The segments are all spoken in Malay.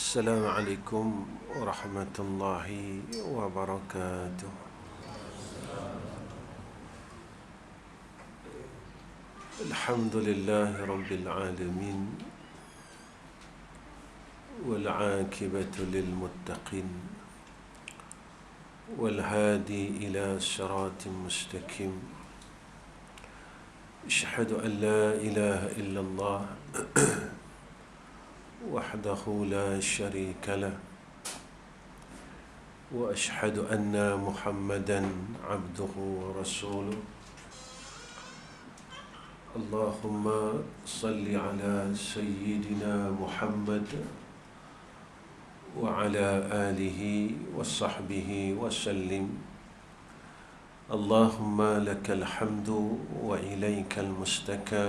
Assalamualaikum warahmatullahi wabarakatuh. Alhamdulillahi rabbil alamin, wal aqibatu lil muttaqin, wal hadi ila siratin mustaqim. Asyhadu an la ilaha illallah وحده لا شريك له وأشهد أن محمدا عبده ورسوله اللهم صل على سيدنا محمد وعلى آله وصحبه وسلم اللهم لك الحمد وإليك المستكى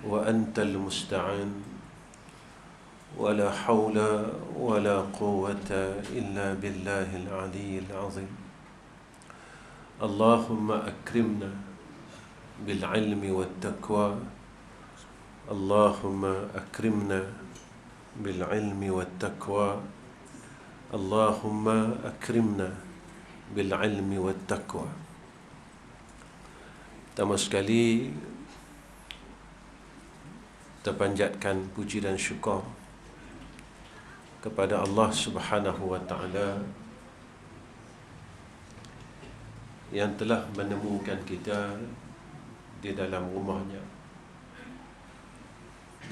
وأنت المستعان ولا حول ولا قوة إلا بالله العلي العظيم اللهم أكرمنا بالعلم والتقوى اللهم أكرمنا بالعلم والتقوى اللهم أكرمنا بالعلم والتقوى. Pertama sekali terpanjatkan puji dan syukur kepada Allah Subhanahu wa Ta'ala yang telah menemukan kita di dalam rumahnya,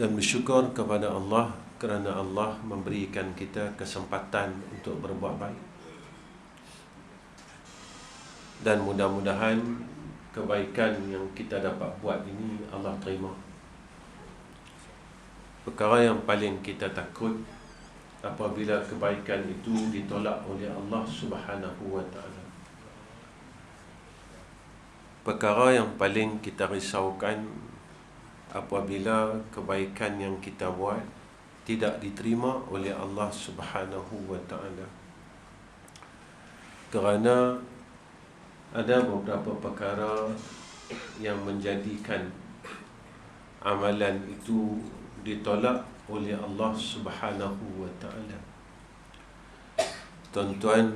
dan bersyukur kepada Allah kerana Allah memberikan kita kesempatan untuk berbuat baik, dan mudah-mudahan kebaikan yang kita dapat buat ini Allah terima. Perkara yang paling kita takut apabila kebaikan itu ditolak oleh Allah Subhanahu wa Ta'ala. Perkara yang paling kita risaukan apabila kebaikan yang kita buat tidak diterima oleh Allah Subhanahu wa Ta'ala. Kerana ada beberapa perkara yang menjadikan amalan itu ditolak oleh Allah Subhanahu wa Ta'ala. Tuan-tuan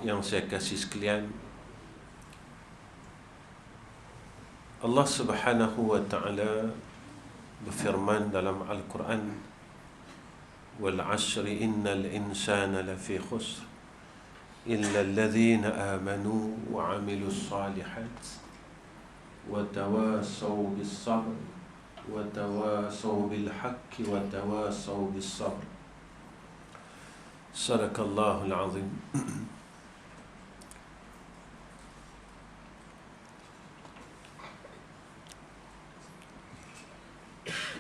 yang saya kasih sekalian, Allah Subhanahu wa Ta'ala berfirman dalam Al-Quran, wal 'ashri innal insana lafi khusr illa alladhina amanu wa 'amilus salihat wa tawasaw bis sabr وتواصوا بالحق وتواصوا بالصبر. صدق الله العظيم.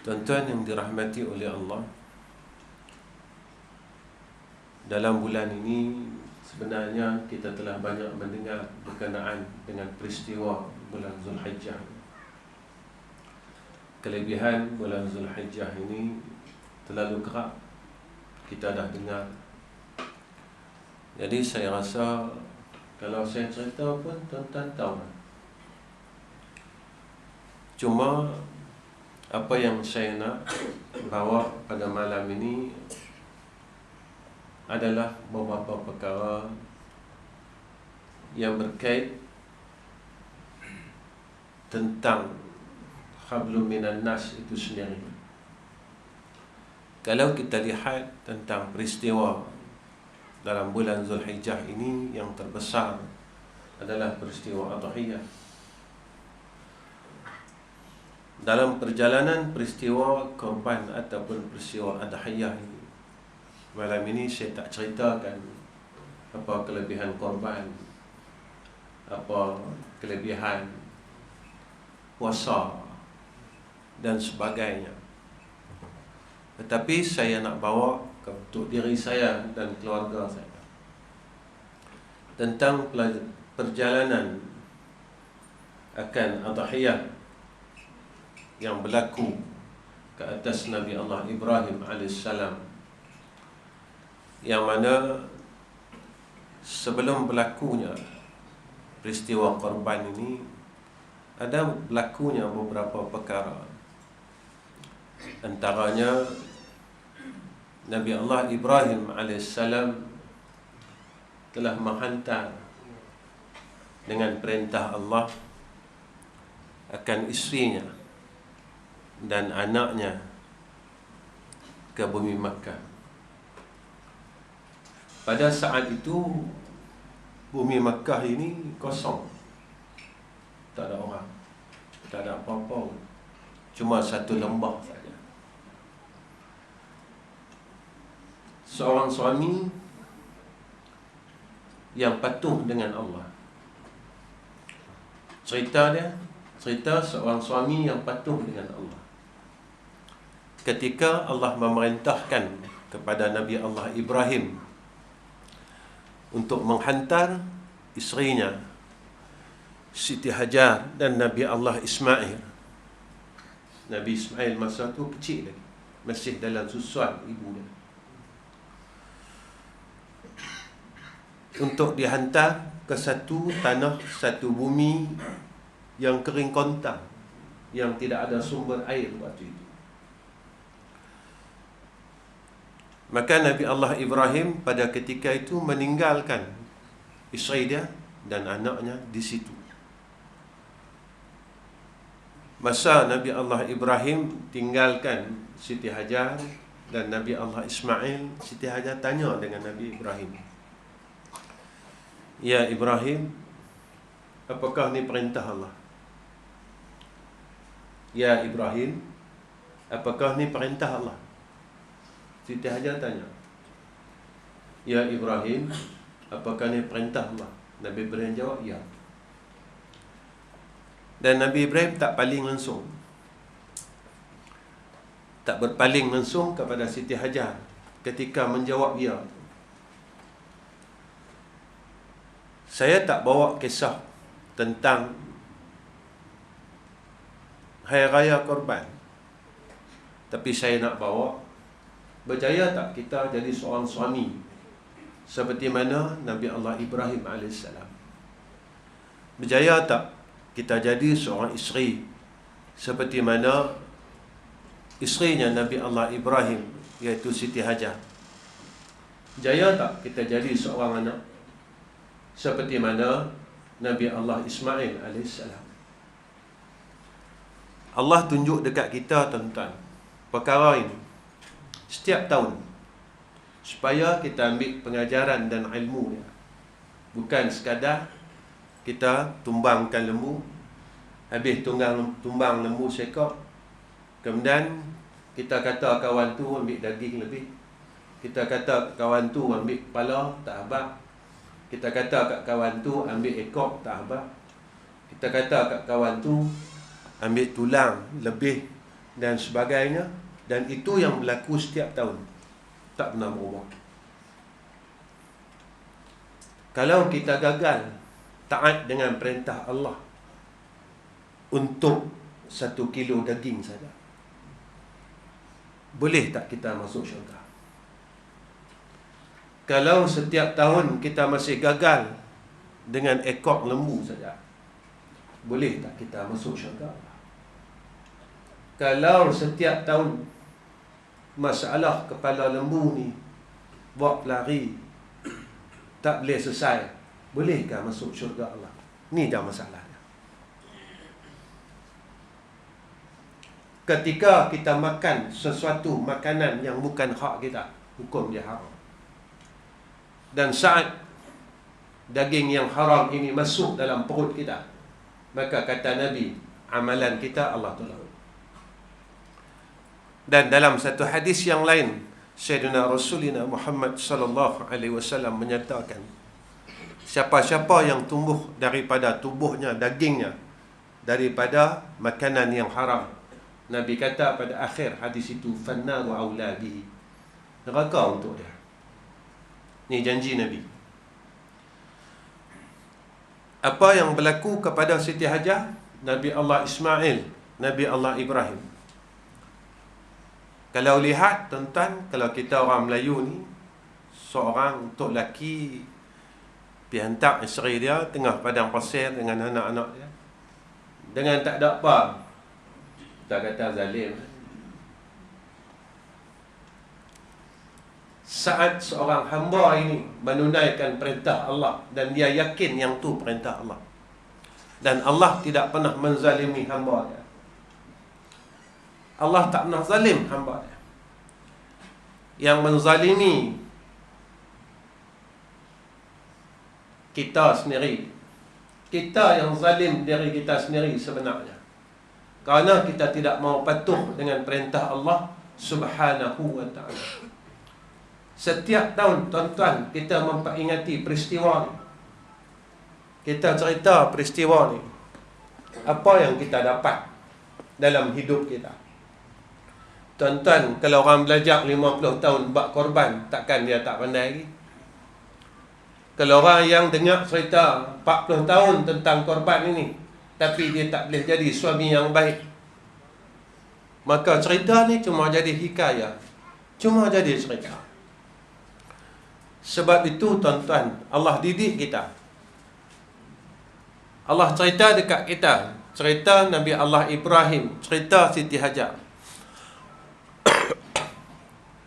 Tuan-tuan yang dirahmati oleh Allah, dalam bulan ini sebenarnya kita telah banyak mendengar berkenaan dengan peristiwa bulan Zulhijjah. Kelebihan bulan Zulhijjah ini terlalu kerap kita dah dengar. Jadi saya rasa kalau saya cerita pun tuan-tuan tahu. Cuma apa yang saya nak bawa pada malam ini adalah beberapa perkara yang berkait tentang hablum minan nas itu sendiri. Kalau kita lihat tentang peristiwa dalam bulan Zulhijjah ini, yang terbesar adalah peristiwa Adhiyah. Dalam perjalanan peristiwa korban ataupun peristiwa Adhiyah ini, malam ini saya tak ceritakan apa kelebihan korban, apa kelebihan puasa dan sebagainya. Tetapi saya nak bawa untuk diri saya dan keluarga saya tentang perjalanan akan Adhiyah yang berlaku ke atas Nabi Allah Ibrahim AS, yang mana sebelum berlakunya peristiwa korban ini ada berlakunya beberapa perkara. Antaranya Nabi Allah Ibrahim alaihissalam telah menghantar dengan perintah Allah akan isterinya dan anaknya ke bumi Makkah. Pada saat itu bumi Makkah ini kosong, tak ada orang, tak ada apa-apa, cuma satu lembah saja. Seorang suami yang patuh dengan Allah. Cerita seorang suami yang patuh dengan Allah. Ketika Allah memerintahkan kepada Nabi Allah Ibrahim untuk menghantar isterinya Siti Hajar dan Nabi Allah Ismail. Nabi Ismail masa tu kecil lagi, masih dalam susuan ibu dia, untuk dihantar ke satu tanah, satu bumi yang kering kontang, yang tidak ada sumber air waktu itu. Maka Nabi Allah Ibrahim pada ketika itu meninggalkan isteri dia dan anaknya di situ. Masa Nabi Allah Ibrahim tinggalkan Siti Hajar dan Nabi Allah Ismail, Siti Hajar tanya dengan Nabi Ibrahim, "Ya Ibrahim, apakah ni perintah Allah?" "Ya Ibrahim, apakah ni perintah Allah?" Siti Hajar tanya, "Ya Ibrahim, apakah ni perintah Allah?" Nabi Ibrahim jawab, "Ya." Dan Nabi Ibrahim tak paling langsung, tak berpaling langsung kepada Siti Hajar ketika menjawab ya. Saya tak bawa kisah tentang Hari Raya Korban, tapi saya nak bawa, berjaya tak kita jadi seorang suami seperti mana Nabi Allah Ibrahim AS? Berjaya tak kita jadi seorang isteri seperti mana isterinya Nabi Allah Ibrahim, iaitu Siti Hajar? Berjaya tak kita jadi seorang anak seperti mana Nabi Allah Ismail AS? Allah tunjuk dekat kita tentang perkara ini setiap tahun, supaya kita ambil pengajaran dan ilmu dia. Bukan sekadar kita tumbangkan lembu, habis tumbang lembu seekor, kemudian kita kata kawan tu ambil daging lebih, kita kata kawan tu ambil kepala, tak habaq, kita kata kat kawan tu ambil ekor, tak habaq, kita kata kat kawan tu ambil tulang lebih dan sebagainya. Dan itu yang berlaku setiap tahun, tak pernah berubah. Kalau kita gagal taat dengan perintah Allah untuk 1 kilo daging saja, boleh tak kita masuk syurga? Kalau setiap tahun kita masih gagal dengan ekor lembu saja, boleh tak kita masuk syurga? Kalau setiap tahun masalah kepala lembu ni buat pelari tak boleh selesai, bolehkah masuk syurga Allah? Ni dah masalahnya. Ketika kita makan sesuatu makanan yang bukan hak kita, hukum dia haram. Dan saat daging yang haram ini masuk dalam perut kita, maka kata Nabi, amalan kita Allah tolak. Dan dalam satu hadis yang lain, Sayyidina Rasulina Muhammad sallallahu alaihi wasallam menyatakan, siapa-siapa yang tumbuh daripada tubuhnya, dagingnya, daripada makanan yang haram, Nabi kata pada akhir hadis itu, fannaru aula bihi, neraka untuk dia. Ni janji Nabi. Apa yang berlaku kepada Siti Hajar, Nabi Allah Ismail, Nabi Allah Ibrahim? Kalau lihat tuan-tuan, kalau kita orang Melayu ni, seorang untuk lelaki pergi hantar isteri dia tengah padang pasir dengan anak-anak dia, dengan tak ada apa, tak kata zalim. saat seorang hamba ini menunaikan perintah Allah dan dia yakin yang tu perintah Allah, dan Allah tidak pernah menzalimi hamba dia. Allah tak pernah zalim hamba dia. Yang menzalimi kita sendiri. Kita yang zalim diri kita sendiri sebenarnya, kerana kita tidak mau patuh dengan perintah Allah Subhanahu wa ta'ala. Setiap tahun tuan-tuan kita memperingati peristiwa ni. Kita cerita peristiwa ni, apa yang kita dapat dalam hidup kita. Tuan-tuan, kalau orang belajar 50 tahun buat korban, takkan dia tak pandai lagi. Kalau orang yang dengar cerita 40 tahun tentang korban ini, tapi dia tak boleh jadi suami yang baik, maka cerita ni cuma jadi hikayat, cuma jadi cerita. Sebab itu tuan-tuan, Allah didik kita. Allah cerita dekat kita, cerita Nabi Allah Ibrahim, cerita Siti Hajar,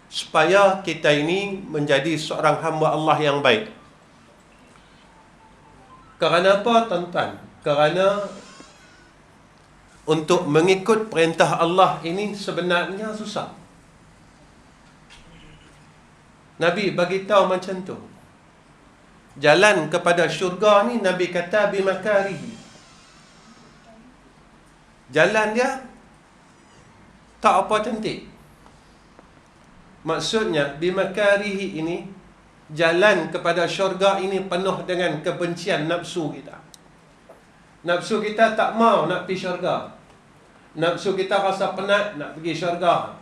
supaya kita ini menjadi seorang hamba Allah yang baik. Kerana apa tuan-tuan? Kerana untuk mengikut perintah Allah ini sebenarnya susah. Nabi bagi tahu macam tu. Jalan kepada syurga ni Nabi kata bimakarihi. Jalan dia tak apa cantik. Maksudnya bimakarihi ini, jalan kepada syurga ini penuh dengan kebencian nafsu kita. Nafsu kita tak mau nak pergi syurga. Nafsu kita rasa penat nak pergi syurga.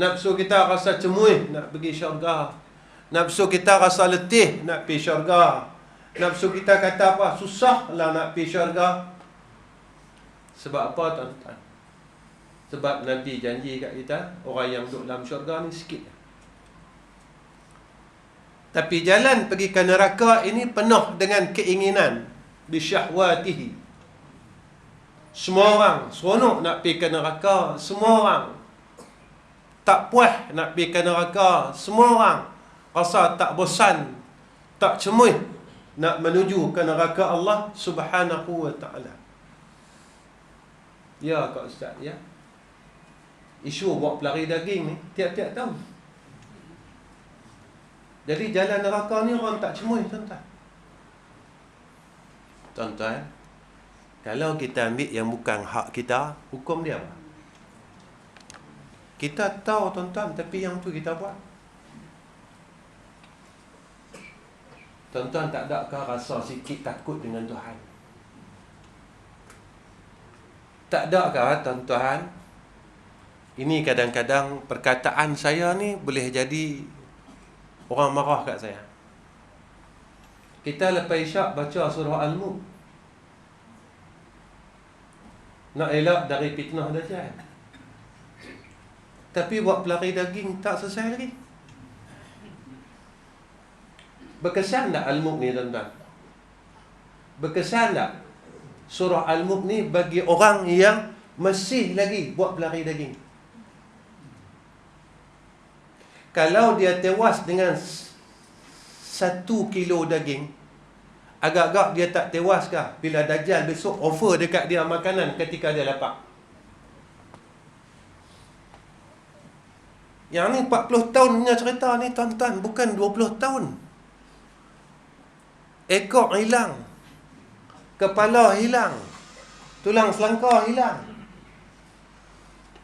Nafsu kita rasa cemuih nak pergi syurga. Nafsu kita rasa letih nak pergi syurga. Nafsu kita kata apa? Susahlah nak pergi syurga. Sebab apa tuan-tuan? Sebab Nabi janji kat kita, orang yang duduk dalam syurga ni sikit. Tapi jalan pergi ke neraka ini penuh dengan keinginan, bisyahwatihi. Semua orang seronok nak pergi ke neraka, semua orang tak puas nak pergi ke neraka, semua orang rasa tak bosan, tak cemuih nak menuju ke neraka Allah Subhanahu wa ta'ala. Ya Kak Ustaz, ya. Isu buat pelari daging ni tiap-tiap tahun. Jadi jalan neraka ni orang tak cemuih tuan-tuan. Tuan-tuan, kalau kita ambil yang bukan hak kita, hukum dia apa? Kita tahu tuan-tuan, tapi yang tu kita buat. Tuan-tuan tak adakah rasa sikit takut dengan Tuhan? Tak adakah tuan-tuan? Ini kadang-kadang perkataan saya ni boleh jadi orang marah kat saya. Kita lepas isyak baca surah Al-Mulk, nak elak dari fitnah Dajjal. Tapi buat pelari daging tak selesai lagi. Berkesan tak Al-Mulk ni tuan-tuan? Berkesan tak surah Al-Mulk ni bagi orang yang masih lagi buat pelari daging? Kalau dia tewas dengan 1 kilo daging, agak-agak dia tak tewas kah bila Dajjal besok offer dekat dia makanan ketika dia lapar? Yang ni 40 tahun punya cerita ni tuan-tuan, bukan 20 tahun. Ekor hilang, kepala hilang, tulang selangkar hilang.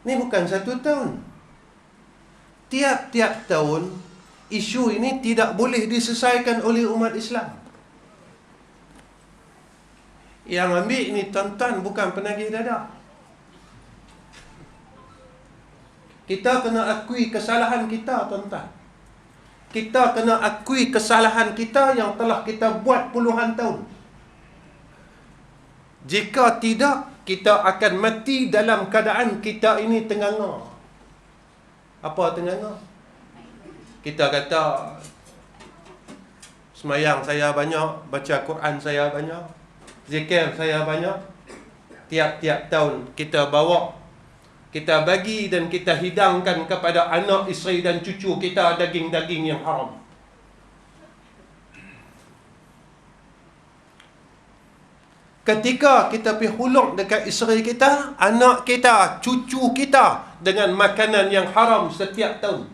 Ni bukan 1 tahun. Tiap-tiap tahun isu ini tidak boleh diselesaikan oleh umat Islam. Yang ambil ni tuan-tuan bukan penagih dadah. Kita kena akui kesalahan kita tuan-tuan. Kita kena akui kesalahan kita yang telah kita buat puluhan tahun. Jika tidak, kita akan mati dalam keadaan kita ini tenganga. Apa tenganga? Kita kata semayang saya banyak, baca Quran saya banyak, zikir saya banyak. Tiap-tiap tahun kita bawa kita bagi dan kita hidangkan kepada anak, isteri dan cucu kita daging-daging yang haram. Ketika kita pergi huluk dekat isteri kita, anak kita, cucu kita dengan makanan yang haram setiap tahun.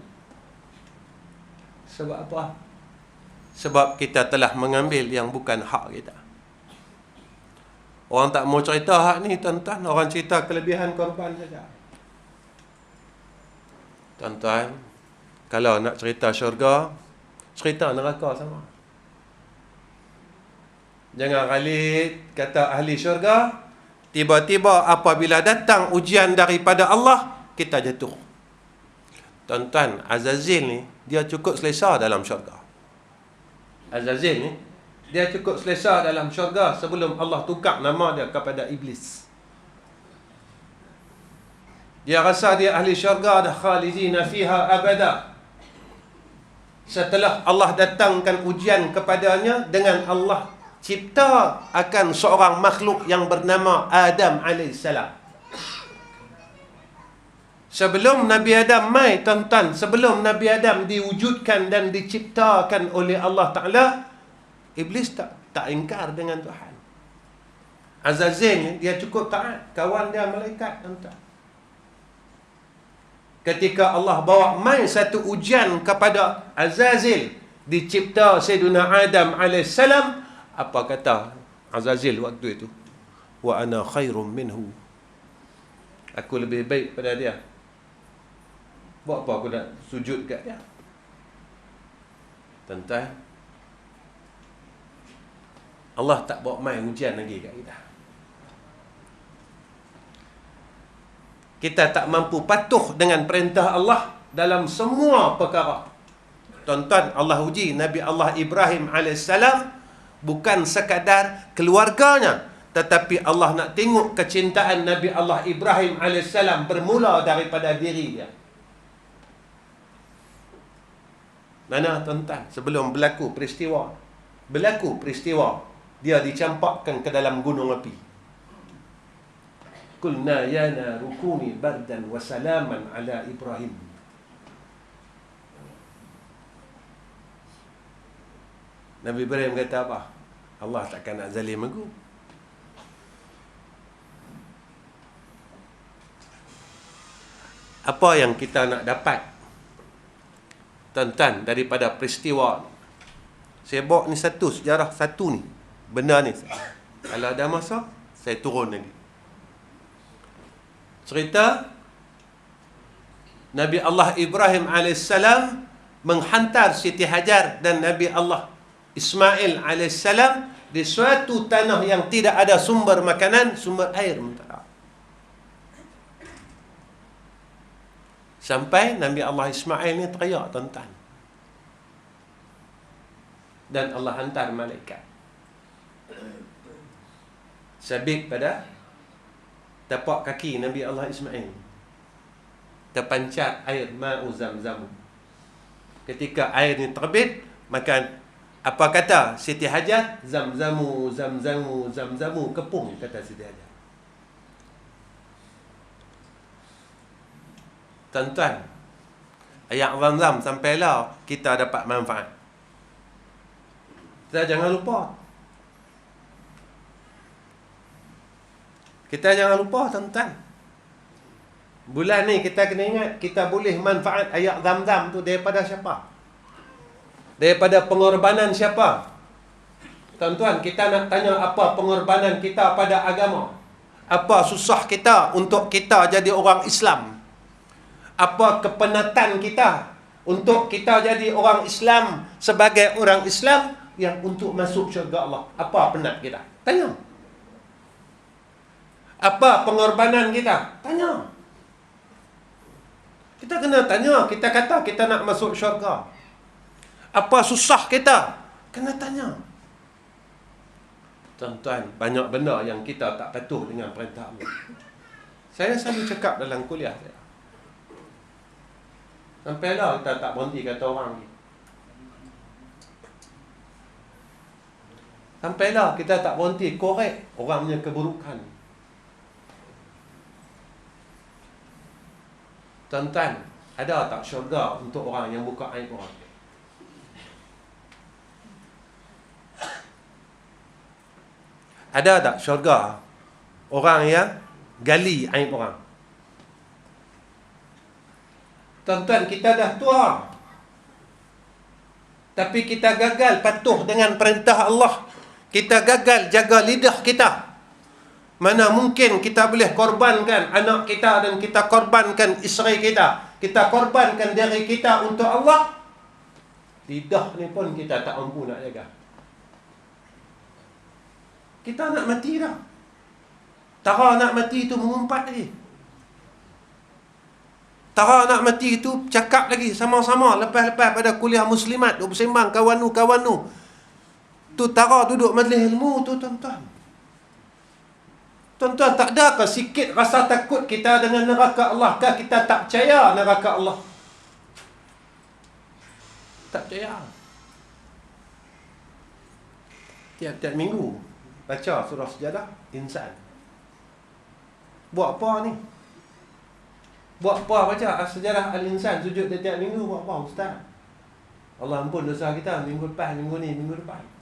Sebab apa? Sebab kita telah mengambil yang bukan hak kita. Orang tak mau cerita hak ni, tuan-tuan. Orang cerita kelebihan korban saja. Tuan-tuan, kalau nak cerita syurga, cerita neraka sama. Jangan Khalid kata ahli syurga, tiba-tiba apabila datang ujian daripada Allah, kita jatuh. Tuan-tuan, Azazil ni, dia cukup selesa dalam syurga. Azazil ni, dia cukup selesa dalam syurga sebelum Allah tukar nama dia kepada Iblis. Dia rasa dia ahli syurga dah, khalidina fiha abada. Setelah Allah datangkan ujian kepadanya, dengan Allah cipta akan seorang makhluk yang bernama Adam AS. Sebelum Nabi Adam mai, tuan-tuan, sebelum Nabi Adam diwujudkan dan diciptakan oleh Allah Ta'ala, Iblis tak ingkar dengan Tuhan. Azazil ni, dia cukup taat. Kawan dia malaikat, tuan-tuan. Ketika Allah bawa mai satu ujian kepada Azazil, dicipta Sayyidina Adam AS, apa kata Azazil waktu itu? Wa ana khairum minhu. Aku lebih baik pada dia. Buat apa aku nak sujud kat dia? Tuan-tuan, Allah tak bawa mai ujian lagi kat kita. Kita tak mampu patuh dengan perintah Allah dalam semua perkara. Tuan-tuan, Allah uji Nabi Allah Ibrahim AS bukan sekadar keluarganya, tetapi Allah nak tengok kecintaan Nabi Allah Ibrahim AS bermula daripada diri dia. Mana tuan-tuan, sebelum berlaku peristiwa, dia dicampakkan ke dalam gunung api. Qulna ya naru kuni bardan wa salaman ala Ibrahim. Nabi Ibrahim kata apa? Allah takkan nak zalim aku. Apa yang kita nak dapat, tuan-tuan, daripada peristiwa ni? Saya bawa ni satu sejarah, satu ni benda ni. Kalau ada masa, saya turun lagi. Cerita Nabi Allah Ibrahim AS menghantar Siti Hajar dan Nabi Allah Ismail AS di suatu tanah yang tidak ada sumber makanan, sumber air mentara. Sampai Nabi Allah Ismail ni teriak, tuan-tuan. Dan Allah hantar malaikat sabit pada tapak kaki Nabi Allah Ismail, terpancar air ma'u zamzam. Ketika air ni terbit, maka apa kata Siti Hajar? Zamzamu, zamzamu, zamzamu, kepung, kata Siti Hajar. Tuan-tuan, ayat zamzam sampailah kita dapat manfaat. Kita jangan lupa. Tuan-tuan, bulan ni kita kena ingat, kita boleh manfaat ayat Zamzam tu daripada siapa? Daripada pengorbanan siapa? Tuan-tuan, kita nak tanya apa pengorbanan kita pada agama? Apa susah kita untuk kita jadi orang Islam? Apa kepenatan kita untuk kita jadi orang Islam, sebagai orang Islam yang untuk masuk syurga Allah? Apa penat kita? Tanya. Apa pengorbanan kita? Tanya. Kita kena tanya. Kita kata kita nak masuk syurga. Apa susah kita? Kena tanya. Tuan-tuan, banyak benda yang kita tak patuh dengan perintah Allah. Saya selalu cakap dalam kuliah saya. Sampailah kita tak berhenti kata orang ni. Sampailah kita tak berhenti korek orang punya keburukan. Tuan-tuan, ada tak syurga untuk orang yang buka aib orang? Ada tak syurga orang yang gali aib orang? Tuan-tuan, kita dah tua, tapi kita gagal patuh dengan perintah Allah. Kita gagal jaga lidah kita. Mana mungkin kita boleh korbankan anak kita dan kita korbankan isteri kita. Kita korbankan diri kita untuk Allah. Lidah ni pun kita tak mampu nak jaga. Kita nak mati dah. Tara nak mati tu mengumpat lagi. Tara nak mati tu cakap lagi sama-sama lepas-lepas pada kuliah muslimat, duk bersembang kawan-kawan. Tu tara duduk majlis ilmu tu, tuan-tuan. Tuan-tuan, tak ada ke sikit rasa takut kita dengan neraka Allah? Kah kita tak percaya neraka Allah? Tak percaya. Tiap-tiap minggu baca surah Sejadah Insan. Buat apa ni? Buat apa baca Sejarah Al-Insan sujud tiap minggu? Buat apa ustaz? Allah ampun dosa kita minggu lepas, minggu ni, minggu depan.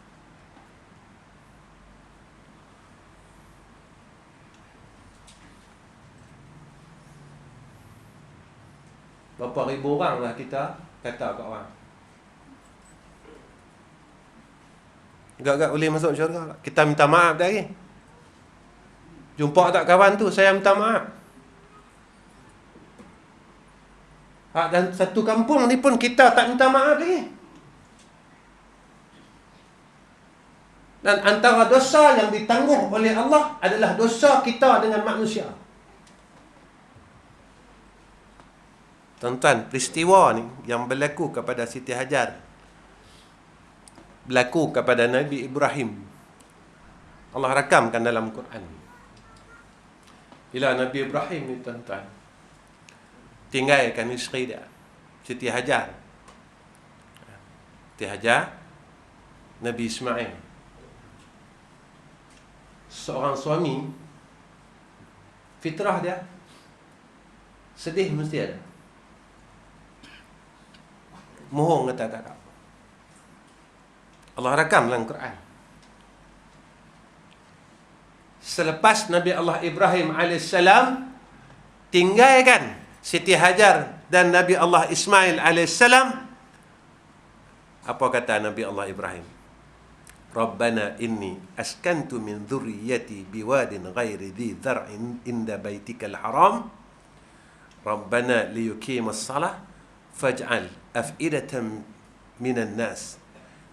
Berapa ribu orang lah kita kata kat orang. Agak-agak boleh masuk syurga. Kita minta maaf dah lagi. Jumpa tak kawan tu, saya minta maaf. Dan satu kampung ni pun kita tak minta maaf lagi. Dan antara dosa yang ditangguh oleh Allah adalah dosa kita dengan manusia. Tuan-tuan, peristiwa ni yang berlaku kepada Siti Hajar, berlaku kepada Nabi Ibrahim, Allah rakamkan dalam Quran. Bila Nabi Ibrahim ni, tuan-tuan, tinggalkan isteri dia, Siti Hajar. Siti Hajar, Nabi Ismail. Seorang suami, fitrah dia sedih mesti ada. Mohong kata tak ada. Allah rakam dalam Quran. Selepas Nabi Allah Ibrahim AS tinggalkan Siti Hajar dan Nabi Allah Ismail AS, apa kata Nabi Allah Ibrahim? Rabbana inni askantu min dhurriyyati biwadin ghairi dhi dhar'in inda baitikal haram Rabbana liyuqimas salah faj'al af'idatan minan nas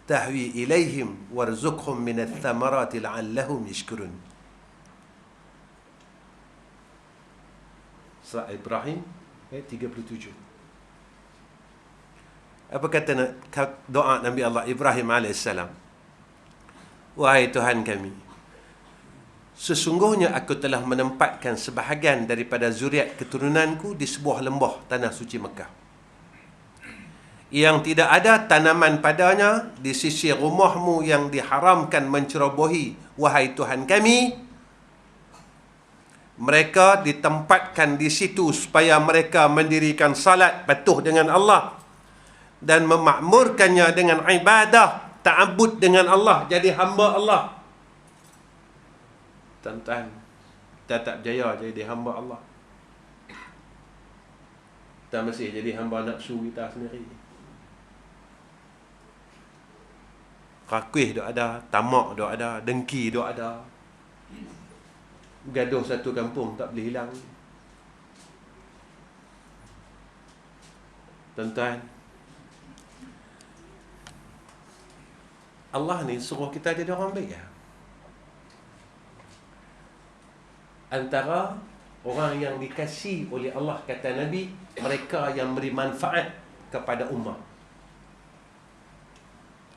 tahwi ilaihim warzuqhum minat thamarati la'allahum yashkurun. Surah Ibrahim ayat 37. Apa kata doa Nabi Allah Ibrahim AS? Wahai Tuhan kami, sesungguhnya aku telah menempatkan sebahagian daripada zuriat keturunanku di sebuah lembah tanah suci Mekah, yang tidak ada tanaman padanya di sisi rumahmu yang diharamkan mencerobohi. Wahai Tuhan kami, mereka ditempatkan di situ supaya mereka mendirikan salat patuh dengan Allah dan memakmurkannya dengan ibadah, ta'abbud dengan Allah, jadi hamba Allah. Tuan-tuan, kita tak berjaya jadi hamba Allah. Kita masih jadi hamba nafsu kita sendiri. Rakuih dok ada, tamak dok ada, dengki dok ada. Gaduh satu kampung tak boleh hilang. Tuan-tuan, Allah ni suruh kita jadi orang baik ya. Antara orang yang dikasihi oleh Allah, kata Nabi, mereka yang beri manfaat kepada ummah.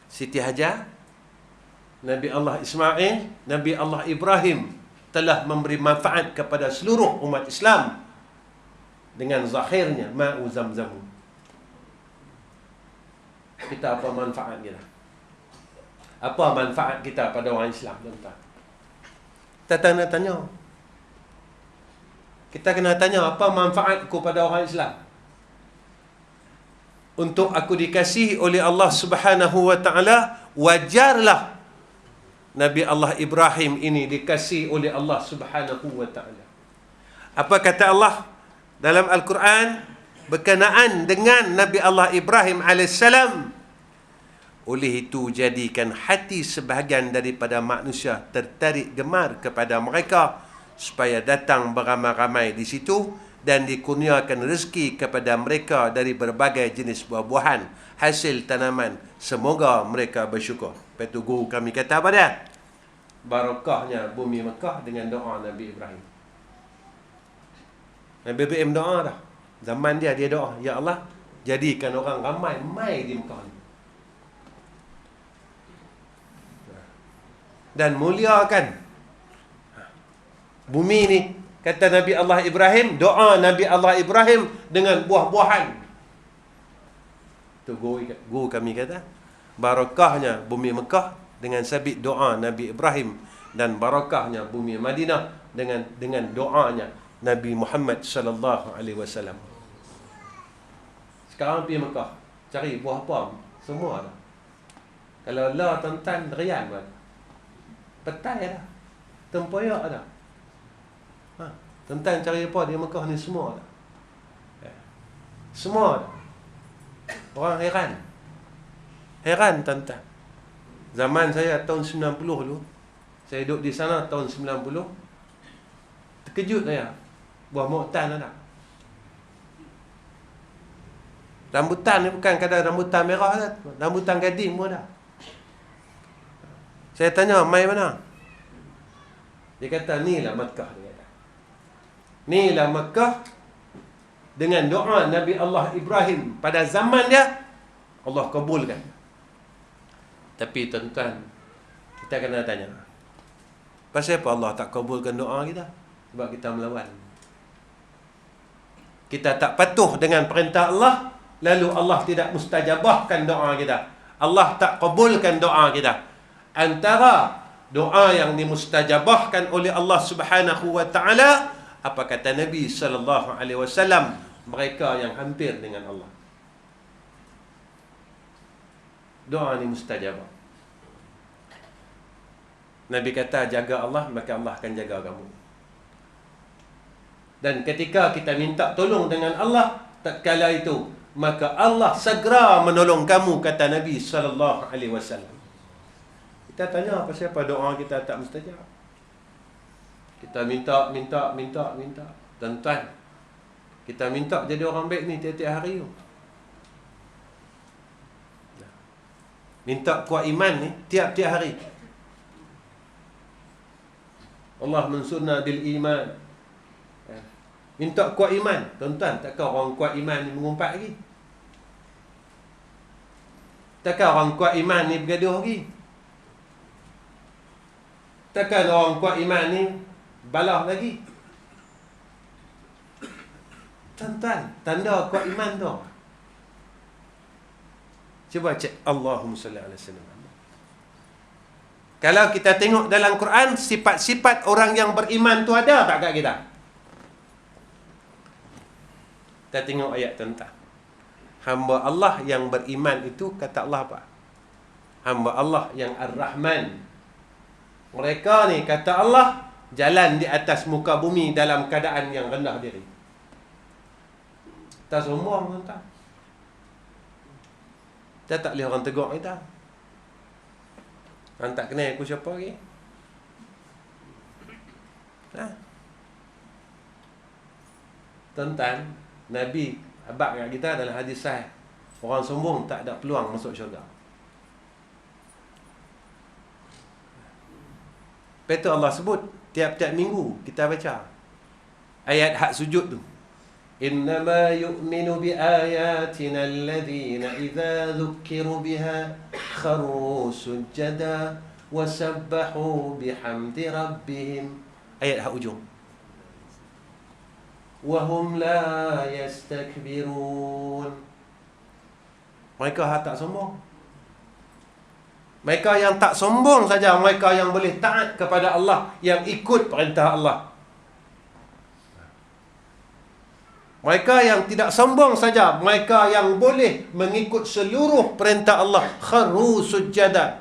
Siti Hajar, Nabi Allah Ismail, Nabi Allah Ibrahim telah memberi manfaat kepada seluruh umat Islam dengan zahirnya ma'u zamzam. Kita apa manfaat kita? Apa manfaat kita pada orang Islam, tuan-tuan? Kita tanya. Kita kena tanya, apa manfaatku pada orang Islam? untuk aku dikasihi oleh Allah Subhanahu wa taala, wajarlah Nabi Allah Ibrahim ini dikasihi oleh Allah Subhanahu wa taala. Apa kata Allah dalam Al-Quran berkenaan dengan Nabi Allah Ibrahim alaihissalam? Oleh itu jadikan hati sebahagian daripada manusia tertarik gemar kepada mereka, supaya datang beramai-ramai di situ dan dikurniakan rezeki kepada mereka dari berbagai jenis buah-buahan, hasil tanaman. Semoga mereka bersyukur. Lepas tu guru kami kata apa dia? Barakahnya bumi Mekah dengan doa Nabi Ibrahim. Nabi Ibrahim doa dah. Zaman dia doa, ya Allah, jadikan orang ramai mai di Mekah ni. Dan muliakan bumi ni. Kata Nabi Allah Ibrahim, doa Nabi Allah Ibrahim dengan buah-buahan. Tu guru kami kata, barakahnya bumi Mekah dengan sabit doa Nabi Ibrahim, dan barakahnya bumi Madinah dengan doanya Nabi Muhammad sallallahu alaihi wasallam. Sekarang pergi Mekah, cari buah apa? Semua dah. Kalau la tuan-tuan rian buat. Petai dah. Tempoyak dah. Tuan-tuan cari apa di Mekah ni semua dah. Semua dah. Orang heran. Heran tuan-tuan. Zaman saya tahun 90 dulu, saya duduk di sana tahun 90. Terkejut saya. Buah moktan ada. Rambutan ni bukan kadang rambutan merah kan? Rambutan gading pun ada. Saya tanya, mai mana? Dia kata, inilah Mekah. Dia kata, inilah Mekah dengan doa Nabi Allah Ibrahim pada zaman dia, Allah kabulkan. Tapi tuan-tuan, kita kena tanya, pasal apa Allah tak kabulkan doa kita? Sebab kita melawan. Kita tak patuh dengan perintah Allah, lalu Allah tidak mustajabahkan doa kita. Allah tak kabulkan doa kita. Antara doa yang dimustajabahkan oleh Allah Subhanahu wa taala, apa kata Nabi sallallahu alaihi wasallam? Mereka yang hampir dengan Allah. Doa ni mustajabah. Nabi kata, jaga Allah, maka Allah akan jaga kamu. Dan ketika kita minta tolong dengan Allah, tatkala itu, maka Allah segera menolong kamu, kata Nabi sallallahu alaihi wasallam. Kita tanya, apa siapa doa kita tak mustajab? Kita minta. Tuan-tuan, kita minta jadi orang baik ni tiap-tiap hari tu. Minta kuat iman ni tiap-tiap hari. Allah mensurna bil iman. Minta kuat iman. Tuan-tuan, takkan orang kuat iman ni mengumpat lagi? Takkan orang kuat iman ni bergaduh lagi? Takkan orang kuat iman ni balah lagi? Tuan-tuan, tanda kuat iman tu, cuba cek Allahumma salli alaihi wasallam. Kalau kita tengok dalam Quran, sifat-sifat orang yang beriman tu ada tak kat kita? Kita tengok ayat tentang hamba Allah yang beriman itu, kata Allah apa? Hamba Allah yang Ar-Rahman. Mereka ni, kata Allah, jalan di atas muka bumi dalam keadaan yang rendah diri. Tak sombong, tuan-tuan. Kita tak boleh orang tegur kita. Orang tak kenal aku siapa lagi. Tuan-tuan, Nabi abad kat kita dalam hadis sahih, orang sombong tak ada peluang masuk syurga. Lepas tu Allah sebut, tiap-tiap minggu kita baca ayat hak sujud tu. Innama yu'minu bi ayatina alladhina idza dhukkiru biha kharu sujada wa sabbahu bihamdi rabbihim. Ayat hak ujung. Wa hum la yastakbirun. Mereka hak tak sombong. Mereka yang tak sombong saja, mereka yang boleh taat kepada Allah, yang ikut perintah Allah. Mereka yang tidak sombong saja, mereka yang boleh mengikut seluruh perintah Allah, kharu sujada.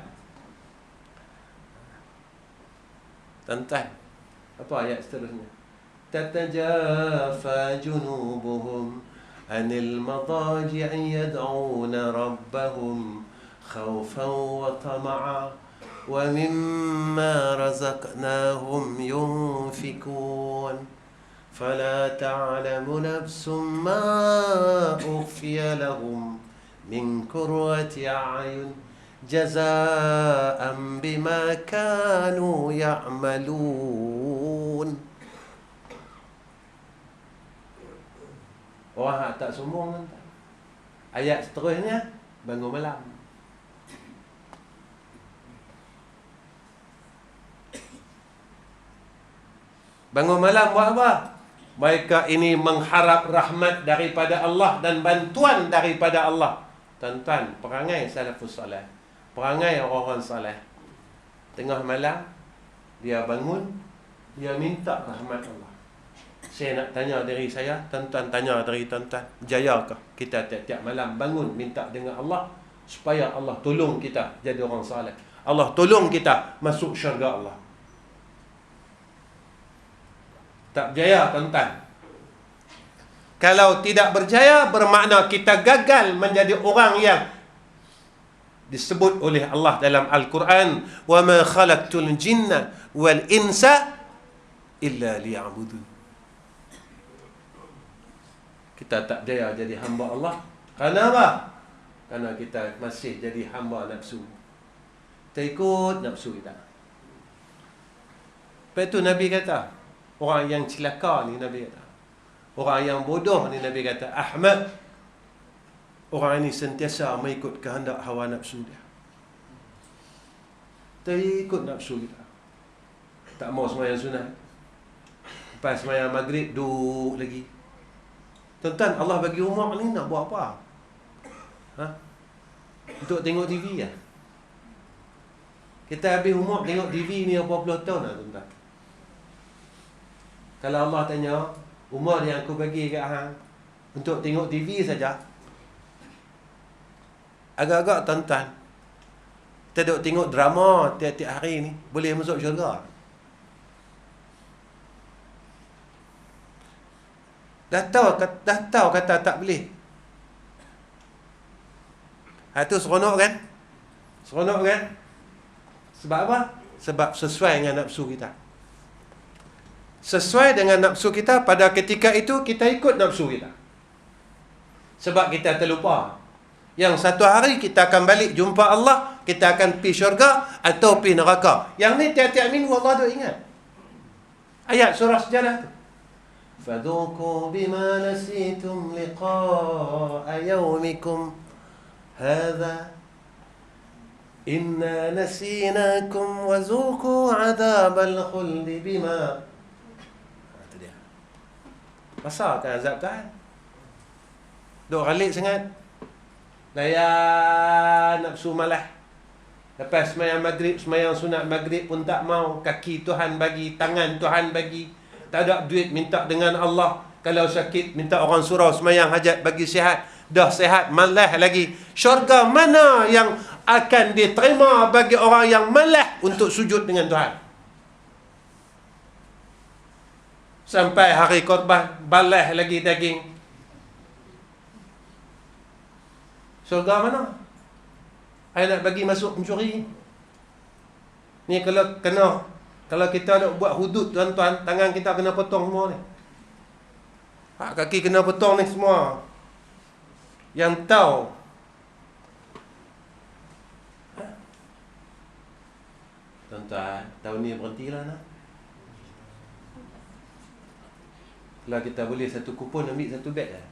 Tuan-tuan, apa ayat seterusnya? Tatajafa junubuhum anil madaji'i yad'una rabbahum khawfan wa tama'a wa mimma razaqnahum yunfikun fala ta'lamu nafsum ma ukhfiya lahum min qurrati a'yun jazaan bima kanu ya'malun. Orang tak sombong. Ayat seterusnya, bangun malam. Bangun malam buat apa? Mereka ini mengharap rahmat daripada Allah dan bantuan daripada Allah. Tuan-tuan, perangai salafus salih, perangai orang-orang salih. Tengah malam, dia bangun, dia minta rahmat Allah. Saya nak tanya dari saya, tuan-tuan tanya dari tuan-tuan, jayakah kita tiap-tiap malam bangun minta dengan Allah supaya Allah tolong kita jadi orang salih, Allah tolong kita masuk syurga Allah? Tak berjaya, tuan-tuan. Kalau tidak berjaya, bermakna kita gagal menjadi orang yang disebut oleh Allah dalam Al-Quran, wa ma khalaqtul jinna wal insa illa liya'budun. Kita tak berjaya jadi hamba Allah. Kerana apa? Kerana kita masih jadi hamba nafsu. Kita ikut nafsu kita. Lepas itu Nabi kata, orang yang celaka ni, Nabi kata, orang yang bodoh ni, Nabi kata, ahmad, orang ini sentiasa mengikut kehendak hawa nafsu dia. Kita ikut nafsu kita. Tak mau sembahyang sunat, lepas sembahyang maghrib duduk lagi. Tuan-tuan, Allah bagi umur ni nak buat apa? Untuk tengok TV ya? Kita habis umur tengok TV ni berapa puluh tahun lah, tuan-tuan. Kalau Allah tanya, umur yang aku bagi kat hang untuk tengok TV saja, agak-agak tuan-tuan, kita duk tengok drama tiap-tiap hari ni, boleh masuk syurga? Dah tahu kata tak boleh. Itu seronok kan? Seronok kan? Sebab apa? Sebab sesuai dengan nafsu kita. Sesuai dengan nafsu kita, pada ketika itu kita ikut nafsu kita. Sebab kita terlupa yang satu hari kita akan balik jumpa Allah, kita akan pergi syurga atau pergi neraka. Yang ni tiap-tiap minggu Allah dah ingat. Ayat surah sejarah tu. فَذُوقُوا بِمَا نَسِيتُمْ لِقَاءَ يَوْمِكُمْ هَذَا إِنَّا نَسِينَاكُمْ وَذُوقُوا عَذَابَ الْخُلْدِ بِمَا. Itu dia. Rasakan azab kan? Duk ralik sangat, layan nafsu malah. Lepas semayang maghrib, semayang sunat maghrib pun tak mau. Kaki Tuhan bagi, tangan Tuhan bagi. Tak ada duit, minta dengan Allah. Kalau sakit, minta orang surau semayang hajat bagi sihat. Dah sihat, malah lagi. Syurga mana yang akan diterima bagi orang yang malah untuk sujud dengan Tuhan? Sampai hari korban, balah lagi daging. Syurga mana? Saya nak bagi masuk pencuri. Ni kalau kita nak buat hudud, tuan-tuan, tangan kita kena potong semua ni. Kaki kena potong ni semua. Yang tahu. Tuan-tuan, tahun ni berhentilah nak. Kalau kita boleh satu kupon, ambil satu beg lah.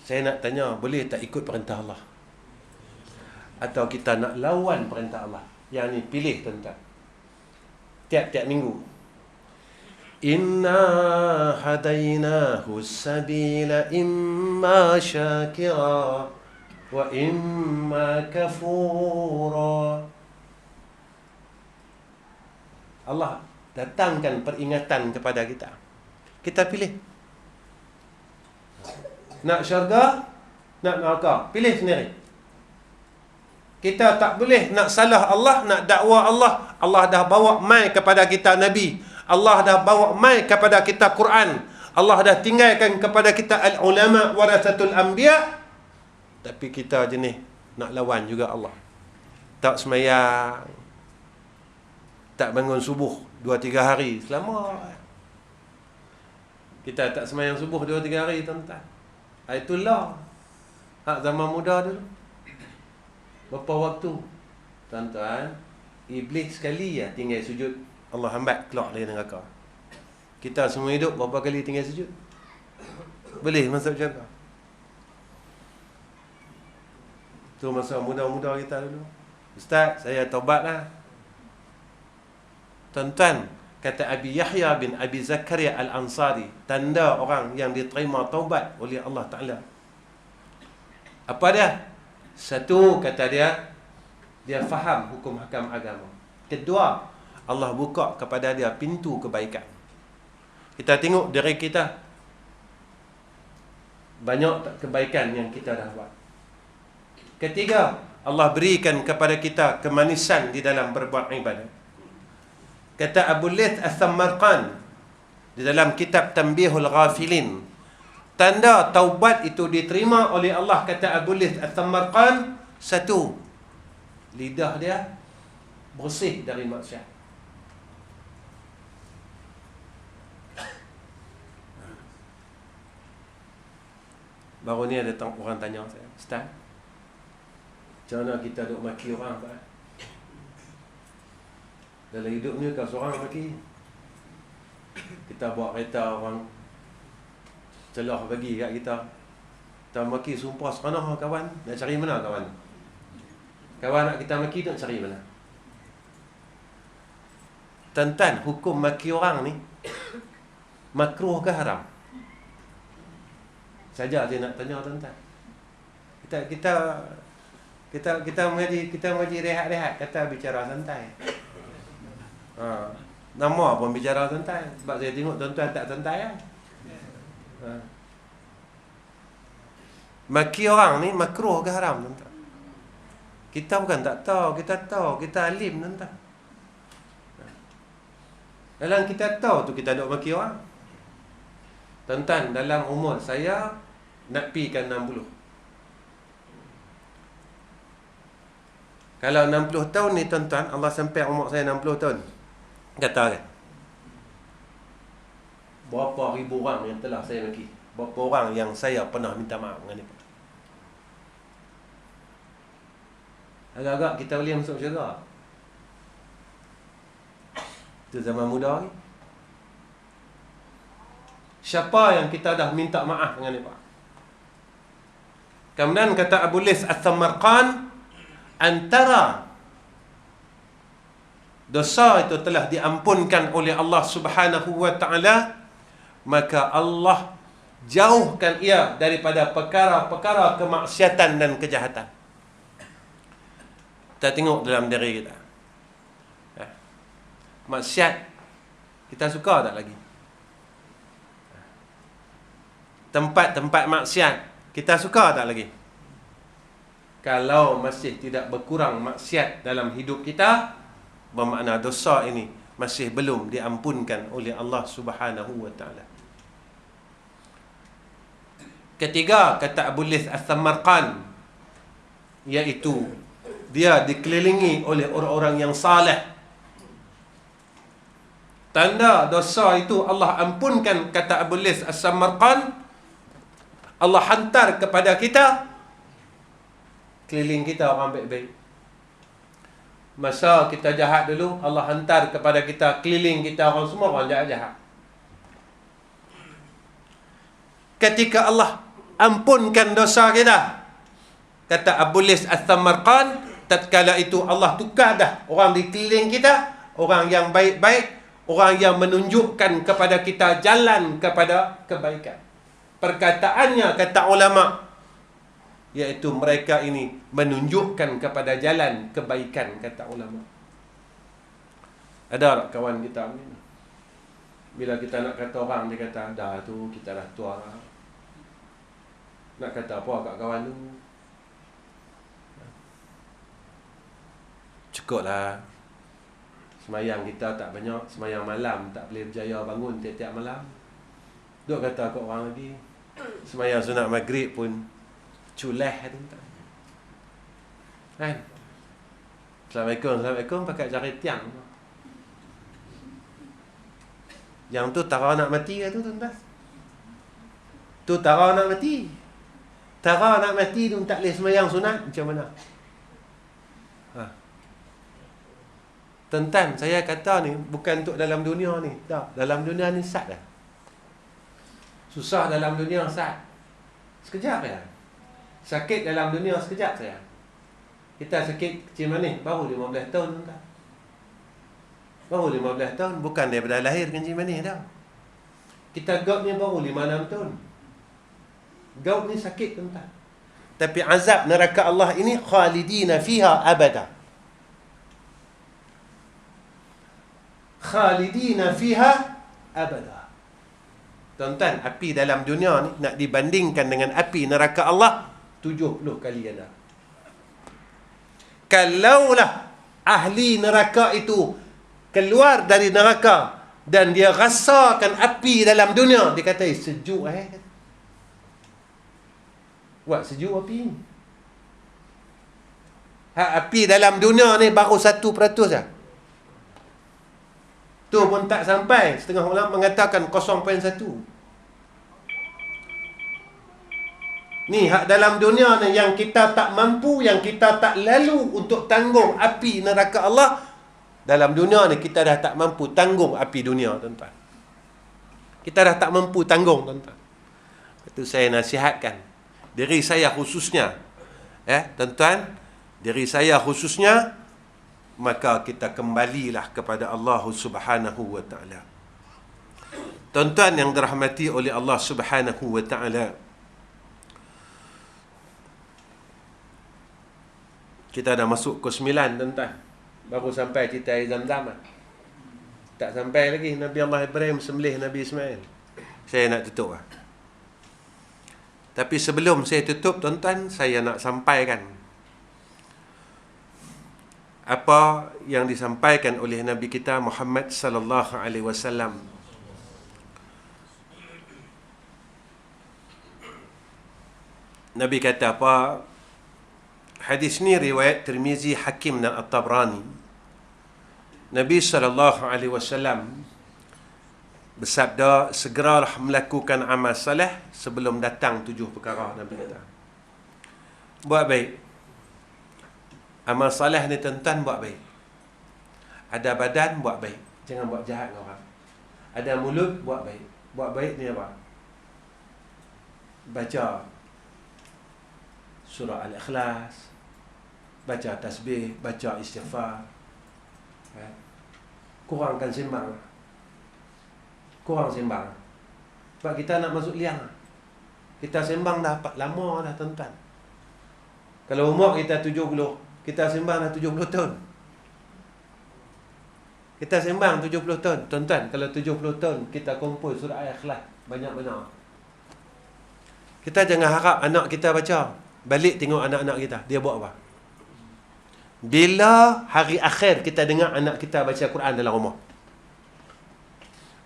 Saya nak tanya, boleh tak ikut perintah Allah? Atau kita nak lawan perintah Allah? Yang ni pilih, tuan-tuan. Tiap-tiap minggu. Inna hadainahu sabila imma syakira wa imma kafura. Allah datangkan peringatan kepada kita. Kita pilih. Nak syurga, nak neraka, pilih sendiri. Kita tak boleh nak salah Allah, nak dakwa Allah. Allah dah bawa mai kepada kita Nabi. Allah dah bawa mai kepada kita Quran. Allah dah tinggalkan kepada kita al-ulama warasatul anbiya. Tapi kita jenis nak lawan juga Allah. Tak semayang, tak bangun subuh 2-3 hari selamat. Kita tak semayang subuh 2-3 hari, tuan-tuan. Itulah hak zaman muda dulu. Berapa waktu, tuan-tuan, iblis sekali ya tinggal sujud, Allah hambat keluar dari neraka. Kita semua hidup berapa kali tinggal sujud? Boleh masuk syurga? Tu masa muda-muda kita dulu. Ustaz, saya taubatlah. Tuan-tuan, kata Abi Yahya bin Abi Zakaria Al-Ansari, tanda orang yang diterima taubat oleh Allah Ta'ala. Apa dia? Satu, kata dia faham hukum hakam agama. Kedua, Allah buka kepada dia pintu kebaikan. Kita tengok diri kita, banyak tak kebaikan yang kita dah buat. Ketiga, Allah berikan kepada kita kemanisan di dalam berbuat ibadah. Kata Abu Layth As-Samarqand di dalam kitab Tanbihul Ghafilin, tanda taubat itu diterima oleh Allah, kata Abu Layth As-Samarqand, satu, lidah dia bersih dari maksiat. Baru ni ada orang tanya saya, Ustaz, macam mana kita duk maki orang, Pak? Dalam hidup ni kau seorang maki. Kita bawa kereta, orang celah bagi kat kita, kita maki sumpah seronok kawan. Nak cari mana kawan? Kawan nak kita maki nak cari mana? Tuan-tuan, hukum maki orang ni makruh ke haram? Saja saya nak tanya tuan-tuan. Kita mengaji rehat-rehat, kata bicara santai. Nama pun bicara santai. Sebab saya tengok tuan-tuan tak santai kan? Maki orang ni makruh ke haram, tuan-tuan? Kita bukan tak tahu, kita tahu, kita alim, tuan-tuan. Dalam kita tahu tu kita duk maki orang. Tuan-tuan, dalam umur saya nak pi kan 60. Kalau 60 tahun ni tuan-tuan, Allah sampai umur saya 60 tahun, kata kan, berapa ribu orang yang telah saya maki, berapa orang yang saya pernah minta maaf dengan dia. Agak-agak kita boleh masuk syurga. Itu zaman muda ni. Siapa yang kita dah minta maaf dengan dia? Kemudian kata Abu Layth As-Samarqand, antara dosa itu telah diampunkan oleh Allah Subhanahu wa ta'ala, maka Allah jauhkan ia daripada perkara-perkara kemaksiatan dan kejahatan. Kita tengok dalam diri kita, maksiat kita suka tak lagi? Tempat-tempat maksiat kita suka tak lagi? Kalau masih tidak berkurang maksiat dalam hidup kita, bermakna dosa ini masih belum diampunkan oleh Allah Subhanahu wa ta'ala. Ketiga, kata Abu Layth As-Samarqand, iaitu dia dikelilingi oleh orang-orang yang saleh. Tanda dosa itu Allah ampunkan, kata Abu Layth As-Samarqand, Allah hantar kepada kita, keliling kita orang baik-baik. Masa kita jahat dulu, Allah hantar kepada kita, keliling kita orang semua orang jahat-jahat. Ketika Allah ampunkan dosa kita, kata Abu Layth As-Samarqand, tatkala itu Allah tukar dah orang di keliling kita, orang yang baik-baik, orang yang menunjukkan kepada kita jalan kepada kebaikan. Perkataannya, kata ulama, iaitu mereka ini menunjukkan kepada jalan kebaikan, kata ulama. Ada tak kawan kita ni Bila kita nak kata orang, dia kata, dah tu kita dah tua lah. Nak kata apa kat kawan tu? Cukup lah. Semayang kita tak banyak, semayang malam tak boleh berjaya bangun tiap-tiap malam. Duk kata kat orang lagi, semayang sunat maghrib pun culeh tu tak. Kan? Assalamualaikum pakai jari tiang. Yang tu tara nak mati ke tu tuan-tuan? Tu tara nak mati. Tara nak mati tu tak boleh semayang sunat, macam mana? Tuan-tuan, saya kata ni bukan untuk dalam dunia ni. Tak, dalam dunia ni sat dah. Susah dalam dunia sat. Sekejap ya. Sakit dalam dunia sekejap saya. Kita sakit kecil manis baru 15 tahun tuan-tuan. Baru 15 tahun, bukan daripada lahir kencing manis dah. Kita gout ni baru 5-6 tahun. Gout ni sakit tuan-tuan. Tapi azab neraka Allah ini khalidina fiha abada. Khalidina fiha abada. Tuan-tuan, api dalam dunia ni nak dibandingkan dengan api neraka Allah 70 kali ganda. Kalaulah ahli neraka itu keluar dari neraka dan dia rasakan api dalam dunia, dia kata sejuk buat sejuk api ni. Api dalam dunia ni baru 1% saja. Tu pun tak sampai. Setengah ulama mengatakan 0.1. Ni hak dalam dunia ni yang kita tak mampu, yang kita tak lalu untuk tanggung api neraka Allah. Dalam dunia ni kita dah tak mampu tanggung api dunia, tuan-tuan. Kita dah tak mampu tanggung, tuan-tuan. Itu saya nasihatkan diri saya khususnya. Tuan-tuan, diri saya khususnya, maka kita kembalilah kepada Allah Subhanahu wa ta'ala. Tuan-tuan yang dirahmati oleh Allah Subhanahu wa ta'ala, kita dah masuk ke 9 tuan-tuan. Baru sampai cerita air Zam-Zam. Tak sampai lagi Nabi Allah Ibrahim sembelih Nabi Ismail. Saya nak tutup lah. Tapi sebelum saya tutup tuan-tuan, saya nak sampaikan apa yang disampaikan oleh Nabi kita Muhammad sallallahu alaihi wasallam. Nabi kata apa? Hadis ni riwayat Tirmizi, Hakim dan At-Tabrani. Nabi sallallahu alaihi wasallam bersabda, segeralah melakukan amal soleh sebelum datang 7 perkara. Nabi kata, buat baik. Amal soleh ni tuan-tuan buat baik. Ada badan, buat baik. Jangan buat jahat dengan orang. Ada mulut, buat baik. Buat baik ni apa? Baca surah Al-Ikhlas, baca tasbih, baca istighfar. Kurangkan sembang. Kurang sembang. Sebab kita nak masuk liang. Kita sembang dah lama dah tuan-tuan. Kalau umur kita 70, kita sembang dah 70 tahun. Kita sembang 70 tahun. Tuan-tuan, kalau 70 tahun kita kumpul surah Al-Ikhlas banyak-banyak. Kita jangan harap anak kita baca. Balik tengok anak-anak kita, dia buat apa? Bila hari akhir kita dengar anak kita baca Quran dalam rumah.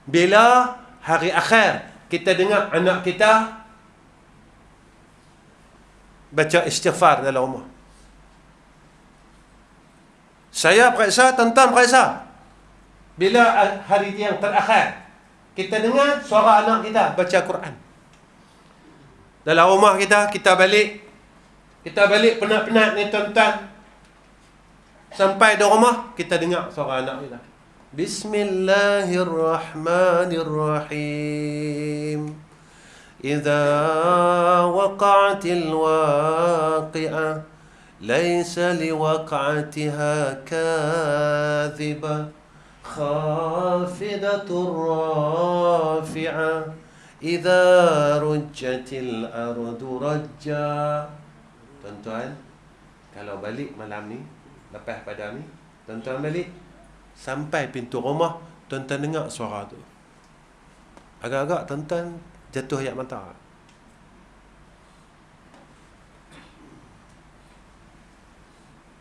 Bila hari akhir kita dengar anak kita baca istighfar dalam rumah. Saya periksa, tuan-tuan periksa. Bila hari yang terakhir kita dengar suara anak kita baca Quran dalam rumah kita, kita balik penat-penat ni tuan-tuan, sampai di rumah kita dengar suara anak kita, Bismillahirrahmanirrahim, idza waqa'atil waqi'ah laisa liwaqa'atiha kadhibah khafidatur rafi'ah idza rujjatil ardu rajja. Tuan-tuan, kalau balik malam ni, lepas pada ni, tuan-tuan balik sampai pintu rumah, tuan-tuan dengar suara tu. Agak-agak tuan-tuan jatuh ayat mata.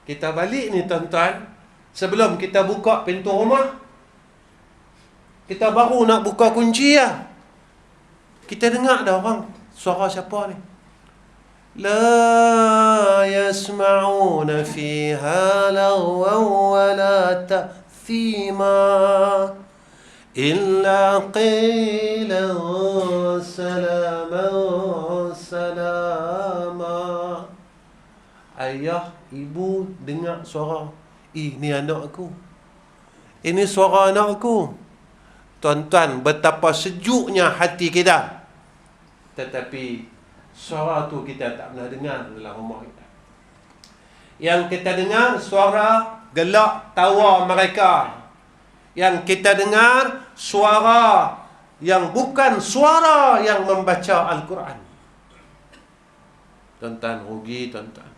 Kita balik ni tuan-tuan, sebelum kita buka pintu rumah, kita baru nak buka kunci lah, kita dengar dah orang, suara siapa ni? La yasma'una fiha lagwan wala ta'thima illa qilan salaman salama. Ayah, ibu dengar suara, ni anak aku, ini suara anak aku. Tuan-tuan, betapa sejuknya hati kita, tetapi suara tu kita tak pernah dengar dalam rumah kita. Yang kita dengar suara gelak tawa mereka. Yang kita dengar suara yang bukan suara yang membaca Al-Quran. Tuan-tuan, rugi tuan-tuan.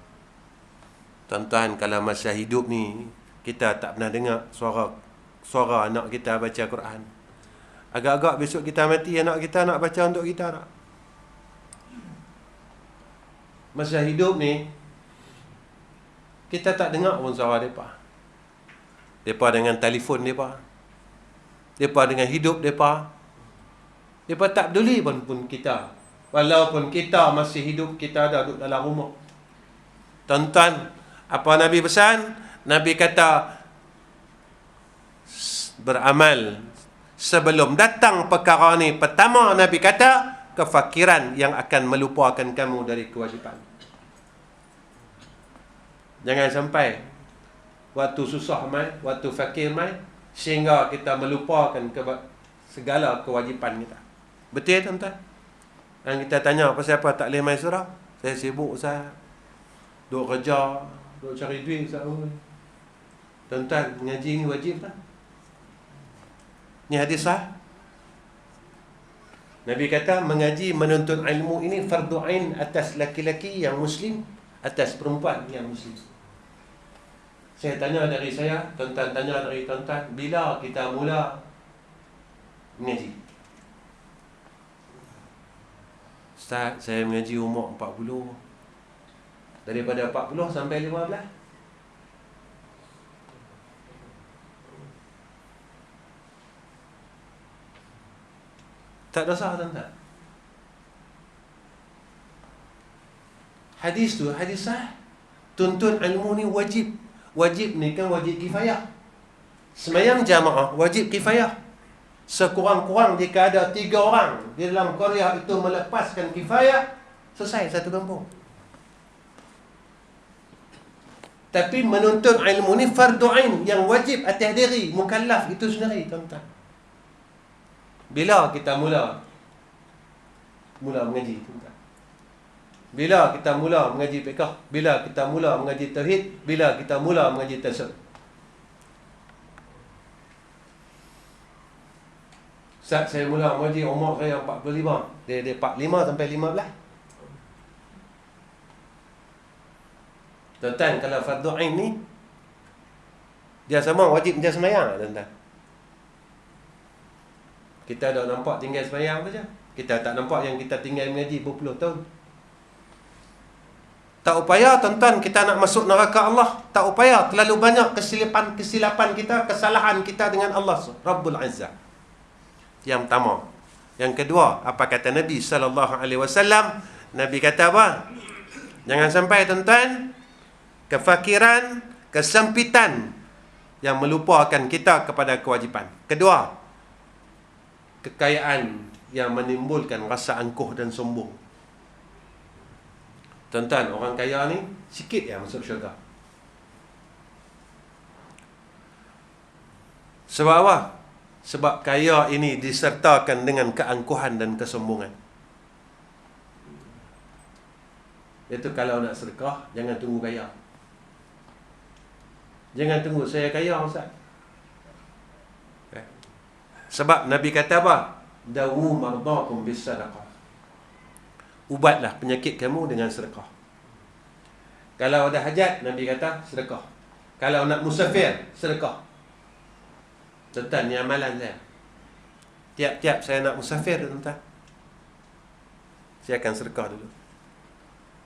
Tuan-tuan, kalau masa hidup ni kita tak pernah dengar suara anak kita baca Quran, agak-agak besok kita mati, anak kita nak baca untuk kita tak? Masa hidup ni kita tak dengar pun suara mereka. Mereka dengan telefon mereka, dengan hidup mereka. Mereka tak peduli pun kita. Walaupun kita masih hidup, kita ada duduk dalam rumah. Tuan-tuan, apa Nabi pesan? Nabi kata, beramal sebelum datang perkara ni. Pertama, Nabi kata, kefakiran yang akan melupakan kamu dari kewajipan. Jangan sampai waktu susah mai, waktu fakir mai, sehingga kita melupakan segala kewajipan kita. Betul tuan-tuan? Dan kita tanya, pasal apa tak boleh main surah? Saya sibuk Ustaz, duk kerja, duk cari duit Ustaz. Tuan-tuan, ngaji ni wajib tak? Ni hadis sah. Nabi kata mengaji, menuntut ilmu ini fardu ain atas laki-laki yang muslim, atas perempuan yang muslim. Saya tanya dari saya, tuan-tuan tanya dari tuan-tuan, bila kita mula mengaji? Ustaz, saya mengaji umur 40. Daripada 40 sampai 15. Tak dosa tuan-tuan. Hadis tu, hadis sah. Tuntun ilmu ni wajib. Wajib ni kan wajib kifayah. Semayang jamaah wajib kifayah. Sekurang-kurang jika ada 3 orang di dalam qaryah itu melepaskan kifayah, selesai satu kampung. Tapi menuntut ilmu ni fardu ain, yang wajib atas diri mukallaf itu sendiri tuan-tuan. Bila kita mula mengaji tuan-tuan? Bila kita mula mengaji fiqh? Bila kita mula mengaji tauhid? Bila kita mula mengaji tasawuf? Saat saya mula mengaji umur saya 45. Dia 45 sampai 15. Tuan-tuan, kalau fardu ain ni dia sama wajib dia sembahyang tuan-tuan. Kita dah nampak tinggal sembahyang saja. Kita tak nampak yang kita tinggal mengaji berpuluh tahun. Tak upaya tuan-tuan kita nak masuk neraka Allah. Tak upaya, terlalu banyak kesilapan kita, kesalahan kita dengan Allah Rabbul Azza. Yang pertama. Yang kedua, apa kata Nabi SAW? Nabi kata apa? Jangan sampai tuan-tuan kefakiran, kesempitan yang melupakan kita kepada kewajipan. Kedua, kekayaan yang menimbulkan rasa angkuh dan sombong. Tuan-tuan, orang kaya ni sikit yang masuk syurga. Sebab apa? Sebab kaya ini disertakan dengan keangkuhan dan kesombongan. Itu kalau nak sedekah, jangan tunggu kaya. Jangan tunggu saya kaya Ustaz. Sebab Nabi kata apa? Dawu mardakum bis sadaqah. Ubatlah penyakit kamu dengan sedekah. Kalau ada hajat, Nabi kata sedekah. Kalau nak musafir, sedekah. Tuan-tuan, ni amalan saya. Tiap-tiap saya nak musafir, tuan-tuan, saya akan sedekah dulu.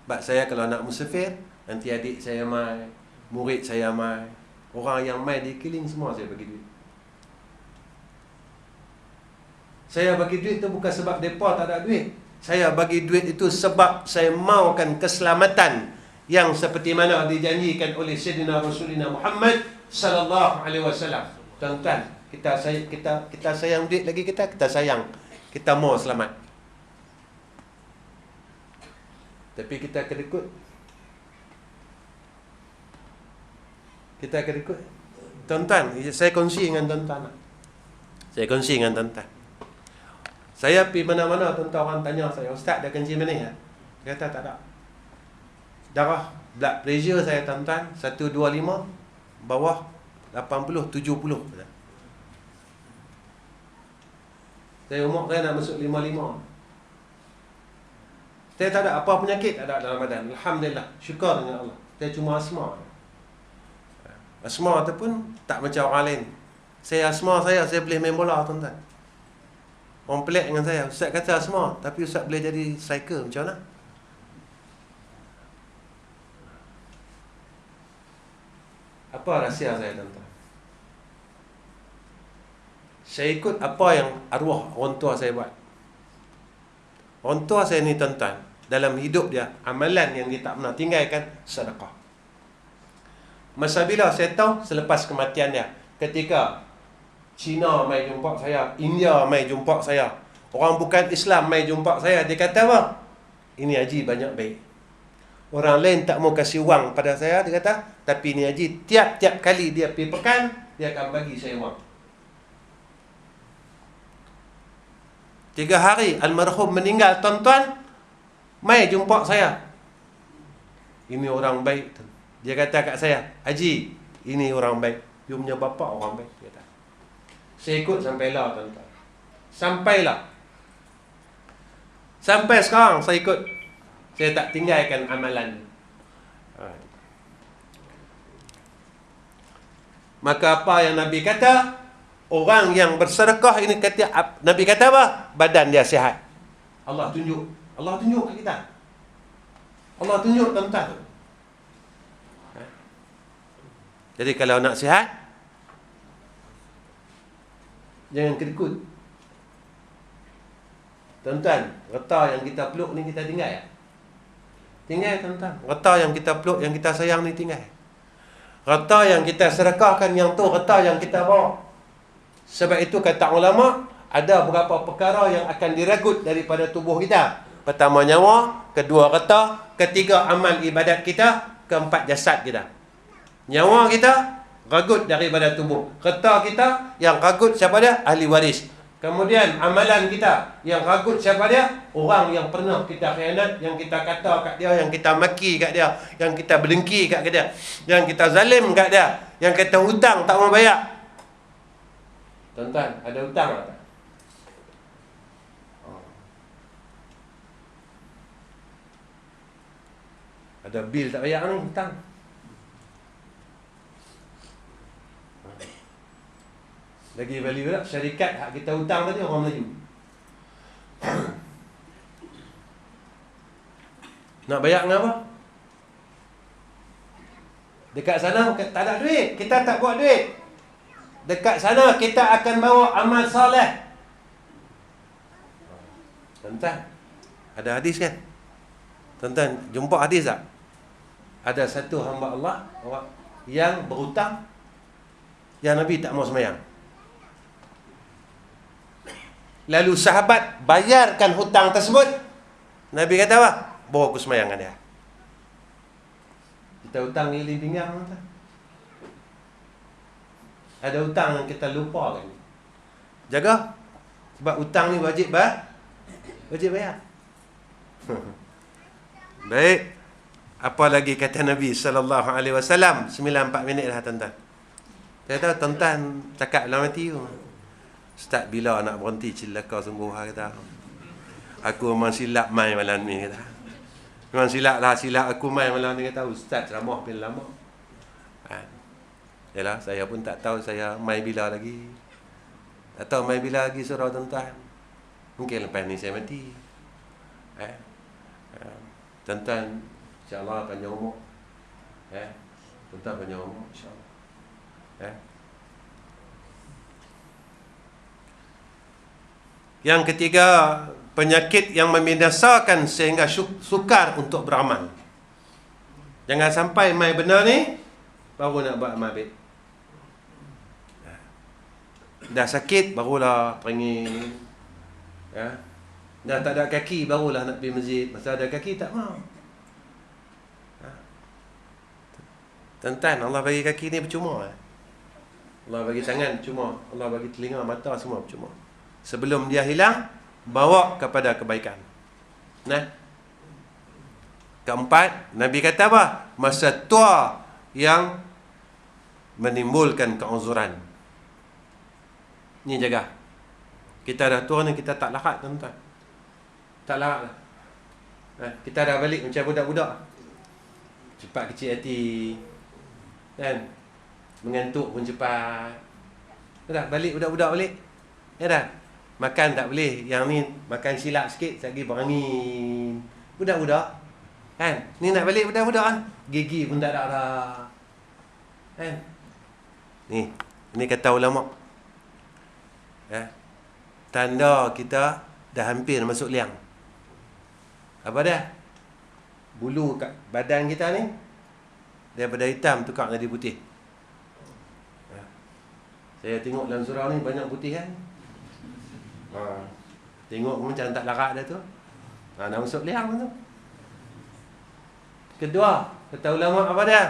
Sebab saya kalau nak musafir, nanti adik saya mai, murid saya mai, orang yang mai di keliling semua saya bagi duit. Saya bagi duit tu bukan sebab mereka tak ada duit. Saya bagi duit itu sebab saya maukan keselamatan yang seperti mana dijanjikan oleh Sayyidina Rasulina Muhammad sallallahu alaihi wasallam. Tuan-tuan, kita sayang duit lagi, kita sayang. Kita mau selamat. Tapi kita kedekut. Kita kedekut. Tuan-tuan, saya kongsi dengan tuan-tuan. Saya pergi mana-mana, tuan-tuan orang tanya saya, Ustaz dah kencing mana ya? Saya kata tak ada. Darah blood pressure saya, tuan-tuan, 125, bawah 80, 70. Saya umur saya nak masuk 55. Saya tak ada apa penyakit, tak ada dalam badan. Alhamdulillah, syukur dengan Allah. Saya cuma asma. Asma tu pun tak macam orang lain. Saya asma saya boleh main bola, tuan-tuan. Orang pelik dengan saya, Ustaz kata asma, tapi Ustaz boleh jadi striker, macam mana? Apa rahsia saya, tuan-tuan? Saya ikut apa yang arwah orang tua saya buat. Orang tua saya ni, tuan-tuan, dalam hidup dia, amalan yang dia tak pernah tinggalkan, sedekah. Masa bila saya tahu, selepas kematian dia, ketika Cina mai jumpa saya, India mai jumpa saya, orang bukan Islam mai jumpa saya, dia kata apa? Ini haji banyak baik. Orang lain tak mau kasih wang pada saya, dia kata, tapi ini haji tiap-tiap kali dia pergi pekan, dia akan bagi saya wang. 3 hari almarhum meninggal, tuan-tuan, mai jumpa saya. Ini orang baik. Dia kata kat saya, Haji, ini orang baik. You punya bapa orang baik. Dia kata. Saya ikut sampailah, tuan-tuan. Sampailah. Sampai sekarang saya ikut. Saya tak tinggalkan amalan. Maka apa yang Nabi kata? Orang yang bersedekah ini, kata Nabi kata apa? Badan dia sihat. Allah tunjuk. Allah tunjuk kat kita. Allah tunjuk, tuan-tuan. Jadi kalau nak sihat, jangan kedekut. Tuan-tuan, reta yang kita peluk ni kita tinggal ya? Tinggal, tuan-tuan. Reta yang kita peluk, yang kita sayang ni tinggal. Reta yang kita sedekahkan, yang tu reta yang kita bawa. Sebab itu kata ulama, ada beberapa perkara yang akan diragut daripada tubuh kita. Pertama nyawa, kedua reta, ketiga amal ibadat kita, keempat jasad kita. Nyawa kita ragut daripada tubuh. Reta kita yang ragut siapa dia? Ahli waris. Kemudian amalan kita yang ragut siapa dia? Orang yang pernah kita khianat, yang kita kata kat dia, yang kita maki kat dia, yang kita berdengki kat dia, yang kita zalim kat dia, yang kita hutang tak mau bayar. Tuan-tuan, ada hutang tak? Ada bil tak bayar ni, hutang. Lagi value pula, syarikat hak kita hutang tadi orang Melayu. Nak bayar dengan apa? Dekat sana tak ada duit, kita tak buat duit. Dekat sana kita akan bawa amal soleh. Tuan-tuan, ada hadis kan? Tuan-tuan, jumpa hadis tak? Ada satu hamba Allah yang berhutang, yang Nabi tak mau sembahyang. Lalu sahabat bayarkan hutang tersebut. Nabi kata apa? Bawa aku sembahyang dengan dia. Kita hutang ni pinggang, tuan-tuan. Ada hutang yang kita lupa kan. Jaga. Sebab hutang ni wajib bayar. Baik. Apa lagi kata Nabi sallallahu alaihi wasallam? 9-4 minit dah, tuan-tuan. Saya tahu tuan-tuan cakap dalam hati tu, Ustaz bila nak berhenti cilaka sungguh, kata. Aku memang silap mai malam ni, kata. Memang silap aku mai malam ni, kata. Ustaz ceramah pun lama. Yalah, saya pun tak tahu saya mai bila lagi. Tak tahu main bila lagi surau tuan-tuan. Mungkin lepas ni saya mati. Tuan-tuan, insya-Allah panjang umur. Tuan-tuan panjang umur, insya-Allah. Yang ketiga, penyakit yang membinasakan sehingga sukar untuk beramal. Jangan sampai mai benar ni baru nak buat amal baik. Dah sakit barulah teringin. Dah tak ada kaki barulah nak pergi masjid. Masa ada kaki tak mau. Tuan-tuan, Allah bagi kaki ni percuma. Allah bagi tangan percuma. Allah bagi telinga, mata semua percuma. Sebelum dia hilang, bawa kepada kebaikan. Keempat, Nabi kata apa? Masa tua yang menimbulkan keuzuran. Ni jaga. Kita dah tua ni, kita tak larat, tuan-tuan. Tak larat lah. Kita dah balik macam budak-budak. Cepat kecil hati. Kan? Mengantuk pun cepat. Dah balik budak-budak balik. Ya dah. Makan tak boleh. Yang ni makan silap sikit, lagi berangin. Budak-budak. Kan? Ni nak balik budak-budak kan? Gigi pun tak ada dah. Kan? Ni kata ulama. Tanda kita dah hampir masuk liang. Apa dah? Bulu kat badan kita ni daripada hitam tukar jadi putih. Saya tengok dalam surau ni banyak putih kan. Tengok macam tak larat dah tu. Nak masuk liang tu. Kedua, kata ulama apa dia?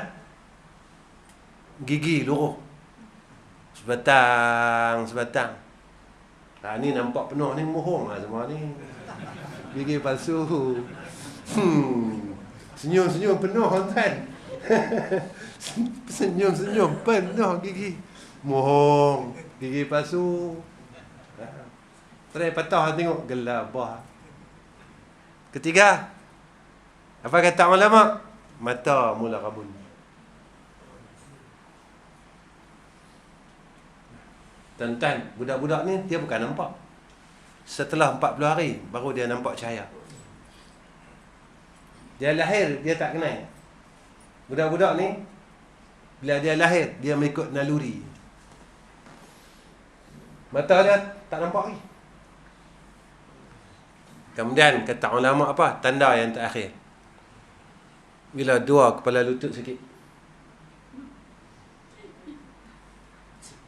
Gigi luruh. Sebatang. Ni nampak penuh ni, mohong lah semua ni. Gigi palsu. Senyum-senyum penuh kan. Senyum-senyum penuh gigi. Mohong. Gigi palsu. Try patah tengok, gelabah. Ketiga, apa kata ulama? Mata mula kabul. Tuan-tuan, budak-budak ni dia bukan nampak. Setelah 40 hari baru dia nampak cahaya. Dia lahir dia tak kenal. Budak-budak ni bila dia lahir dia mengikut naluri. Mata dia tak nampak lagi. Kemudian kata ulama apa? Tanda yang terakhir. Bila dua kepala lutut sakit.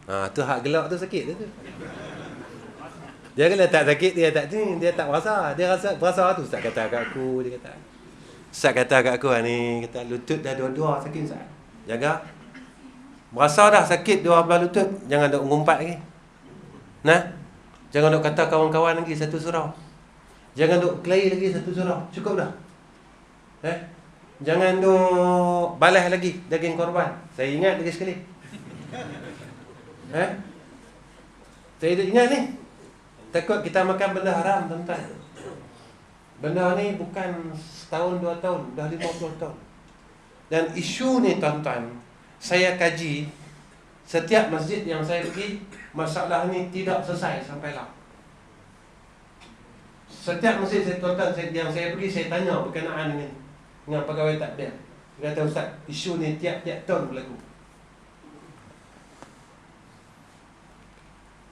Tu hak gelak tu sakit tu. Dia kalau tak sakit dia tak berasa. Dia berasa tu Ustaz kata kat aku, dia kata. Ustaz kata kat aku ni, kata lutut dah dua-dua sakit Ustaz. Jaga. Berasa dah sakit dua belah lutut, jangan duk ngumpat lagi. Jangan duk kata kawan-kawan lagi satu surau. Jangan duk kelahi lagi satu surau. Cukup dah. Jangan duk balas lagi daging korban. Saya ingat lagi sekali. Saya ingat ni. Takut kita makan benda haram, tuan-tuan. Benda ni bukan setahun, 2 tahun, dah 50 tahun. Dan isu ni, tuan-tuan, saya kaji. Setiap masjid yang saya pergi, masalah ni tidak selesai sampai lah. Setiap masjid tuan-tuan yang saya pergi, saya tanya berkenaan dengan pegawai takbir. Dia kata, Ustaz, isu ni tiap-tiap tahun berlaku.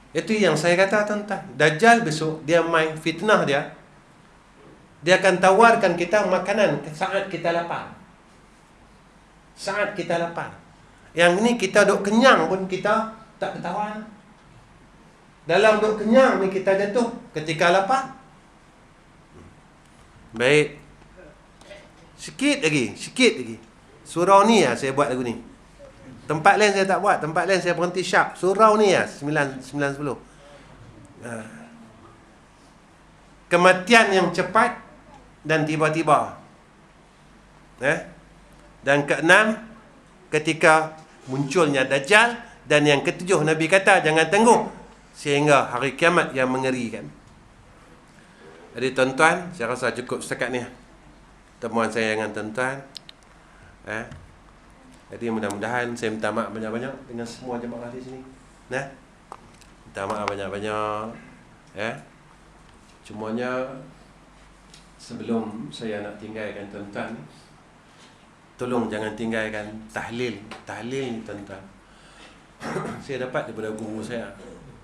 Itu yang saya kata, tuan-tuan. Dajjal besok dia main fitnah dia. Dia akan tawarkan kita makanan saat kita lapar. Saat kita lapar. Yang ni kita duk kenyang pun kita tak ketahuan. Dalam duk kenyang ni kita jatuh ketika lapar. Baik. Sikit lagi. Surau ni saya buat lagu ni. Tempat lain saya tak buat. Tempat lain saya berhenti sharp. Surau ni 9, 10. Kematian yang cepat dan tiba-tiba. Dan keenam, ketika munculnya Dajjal. Dan yang ketujuh, Nabi kata jangan tunggu sehingga hari kiamat yang mengerikan. Jadi tuan-tuan, saya rasa cukup setakat ni temuan saya dengan tuan-tuan. Jadi mudah-mudahan saya minta maaf banyak-banyak dengan semua jemaah di sini. Minta minta maaf banyak-banyak. Cumanya sebelum saya nak tinggalkan tuan-tuan, tolong jangan tinggalkan tahlil. Tahlil ni tuan-tuan, saya dapat daripada guru saya,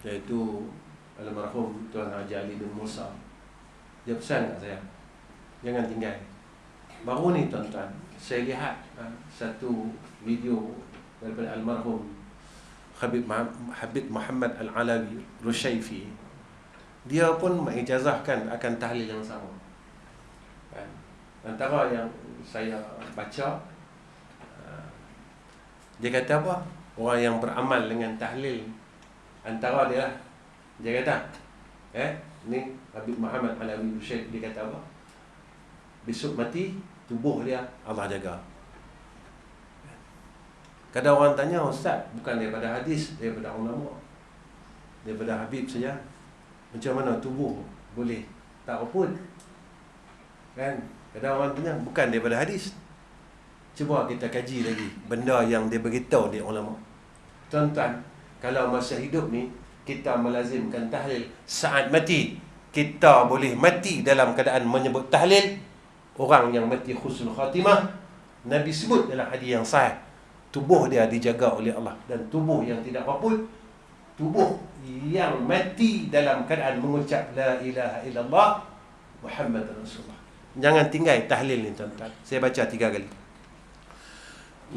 iaitu almarhum Tuan Haji Ali bin Musa. Dia pesan kat saya, jangan tinggal. Baru ni tuan-tuan, saya lihat satu video daripada almarhum Habib Muhammad Al-Alawi Rushayfi. Dia pun mengijazahkan akan tahlil yang sama. Antara yang saya baca, dia kata apa? Orang yang beramal dengan tahlil, antara dia lah, dia kata ni Habib Muhammad Al-Alawi Rushayfi, dia kata apa? Besok mati, tubuh dia Allah jaga. Kadang orang tanya, Ustaz, bukan daripada hadis, daripada ulama, daripada Habib saja, macam mana tubuh boleh tak reput? Kan? Kadang orang tanya, bukan daripada hadis. Cuba kita kaji lagi benda yang dia beritahu di ulama. Tuan-tuan, kalau masa hidup ni kita melazimkan tahlil, saat mati kita boleh mati dalam keadaan menyebut tahlil. Orang yang mati husnul khatimah, Nabi sebut dalam hadis yang sahih, tubuh dia dijaga oleh Allah. Dan tubuh yang tidak reput, tubuh yang mati dalam keadaan mengucap la ilaha illallah Muhammad Rasulullah. Jangan tinggal tahlil ni tuan-tuan. Saya baca 3 kali.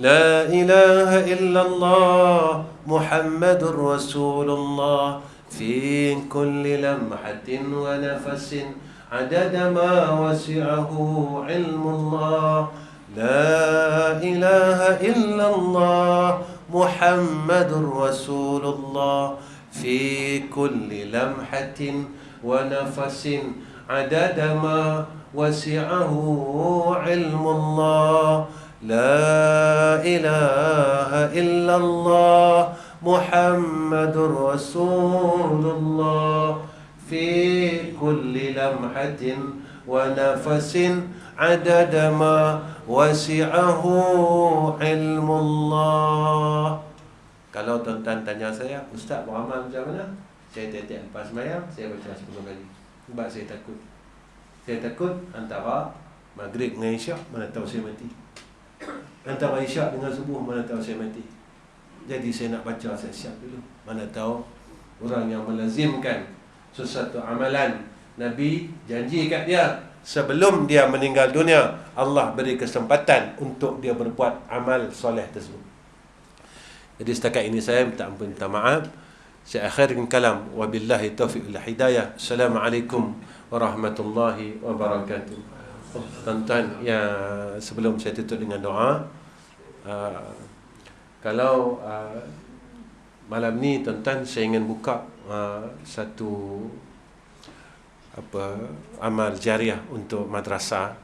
La ilaha illallah Muhammadur Rasulullah fi kulli lamhatin wa nafasin adada ma wasi'ahu ilmullah. La ilaha illallah Muhammadur Rasulullah fi kulli lamhatin wa nafasin adada ma wasi'ahu ilmullah. La ilaha illallah Muhammadur Rasulullah fi kulli lamhatin wa nafasin adada ma wasi'ahu ilmullah. Kalau tuan-tuan tanya saya, Ustaz beramal macam mana? Saya tiap-tiap lepas sembahyang saya baca 10 kali. Sebab saya takut. Saya takut antara maghrib dengan isyak, mana tahu saya mati. Antara isyak dengan subuh, mana tahu saya mati. Jadi saya nak baca siap-siap dulu. Mana tahu orang yang melazimkan sesuatu amalan, Nabi janji kat dia sebelum dia meninggal dunia, Allah beri kesempatan untuk dia berbuat amal soleh tersebut. Jadi setakat ini saya minta maaf. Saya akhirkan kalam. Wabillahi taufiq wal hidayah. Assalamualaikum warahmatullahi wabarakatuh. Tuan-tuan, ya, sebelum saya tutup dengan doa, kalau malam ni tuan-tuan saya ingin buka satu amal jariah untuk madrasah.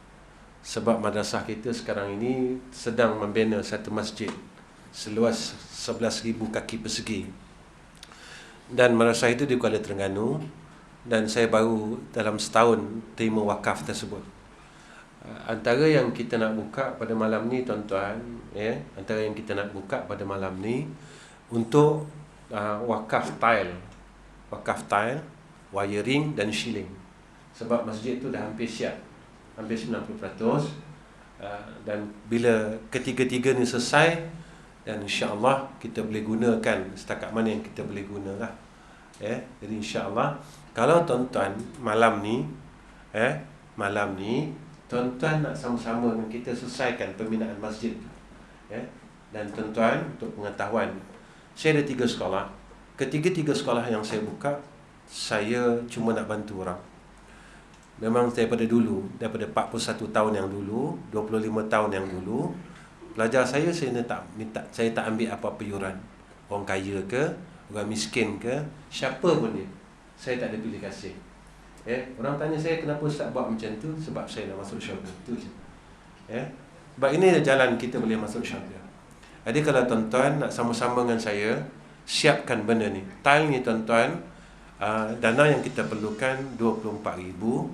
Sebab madrasah kita sekarang ini sedang membina satu masjid seluas 11,000 kaki persegi. Dan madrasah itu di Kuala Terengganu, dan saya baru dalam setahun terima wakaf tersebut. Antara yang kita nak buka pada malam ni tuan-tuan, antara yang kita nak buka pada malam ni untuk wakaf tile, wiring dan shilling. Sebab masjid tu dah hampir siap, hampir 90%. Dan bila ketiga-tiga ni selesai, dan insya-Allah kita boleh gunakan setakat mana yang kita boleh gunalah. Jadi insya-Allah kalau tuan-tuan malam ni tuan-tuan nak sama-sama dengan kita selesaikan pembinaan masjid. Dan tuan-tuan, untuk pengetahuan, saya ada 3 sekolah. Ketiga-tiga sekolah yang saya buka, saya cuma nak bantu orang. Memang daripada dulu, daripada 41 tahun yang dulu, 25 tahun yang dulu, pelajar saya tak ambil apa-apa yuran. Orang kaya ke, orang miskin ke, siapa pun dia, saya tak ada pilih kasih. Orang tanya saya, kenapa Ustaz buat macam tu? Sebab saya nak masuk syurga. Itu je. Sebab ini jalan kita boleh masuk syurga. Jadi kalau tuan-tuan nak sama-sama dengan saya siapkan benda ni. Tile ni tuan-tuan, dana yang kita perlukan 24,000,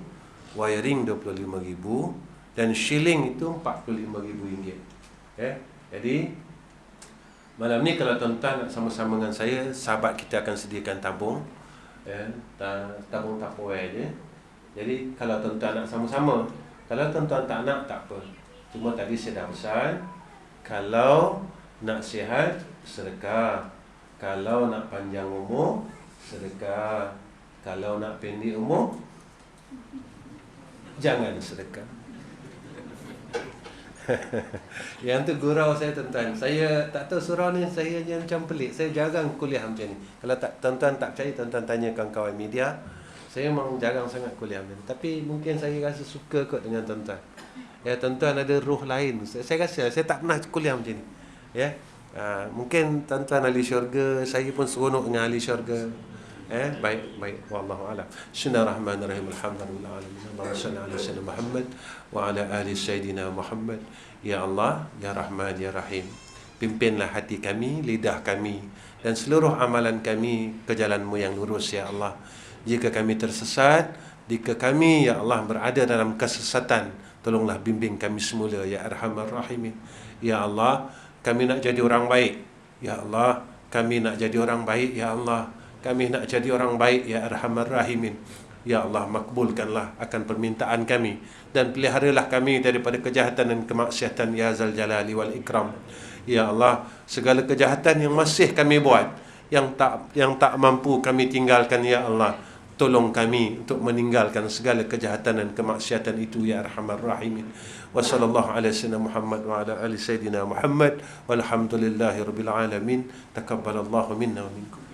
wiring 25,000, dan shilling itu 45,000 ringgit. Jadi Malam ni kalau tuan-tuan nak sama-sama dengan saya, sahabat kita akan sediakan tabung, ya, tabung Tupperware je. Jadi kalau tuan-tuan nak sama-sama, kalau tuan-tuan tak nak, tak apa. Cuma tadi saya dah pesan, kalau nak sihat, sedekah. Kalau nak panjang umur, sedekah. Kalau nak pendek umur, jangan sedekah. Yang tu gurau saya, tuan-tuan. Saya tak tahu surau ni, saya macam pelik. Saya jarang kuliah macam ni. Kalau tak, tuan-tuan tak percaya, tuan-tuan tanya kawan-kawan media. Saya memang jarang sangat kuliah macam ni. Tapi mungkin saya rasa suka kot dengan tuan-tuan. Ya, tuan-tuan ada ruh lain. Saya rasa saya tak pernah kuliah macam ni. Ya. Mungkin tuan-tuan ahli syurga, saya pun seronok dengan ahli syurga. Baik. Wallahu a'lam. Bismillahirrahmanirrahim. Alhamdulillah alamin. Allahumma shalli ala sayyidina Muhammad wa ala ali sayyidina Muhammad. Ya Allah, ya Rahman, ya Rahim. Pimpinlah hati kami, lidah kami dan seluruh amalan kami ke jalan-Mu yang lurus, ya Allah. Jika kami tersesat, jika kami, ya Allah, berada dalam kesesatan, tolonglah bimbing kami semula, ya Arhamar Rahimin. Ya Allah, kami nak jadi orang baik. Ya Allah, kami nak jadi orang baik, ya Allah. Kami nak jadi orang baik, ya Arhamar Rahimin. Ya Allah, makbulkanlah akan permintaan kami dan peliharalah kami daripada kejahatan dan kemaksiatan, ya Zal Jalali wal Ikram. Ya Allah, segala kejahatan yang masih kami buat, yang tak mampu kami tinggalkan, ya Allah, tolong kami untuk meninggalkan segala kejahatan dan kemaksiatan itu, ya Arhamar Rahimin. Wa sallallahu ala sayyidina Muhammad wa ala ali sayyidina Muhammad walhamdulillahi rabbil alamin. Taqabbalallahu minna wa minkum.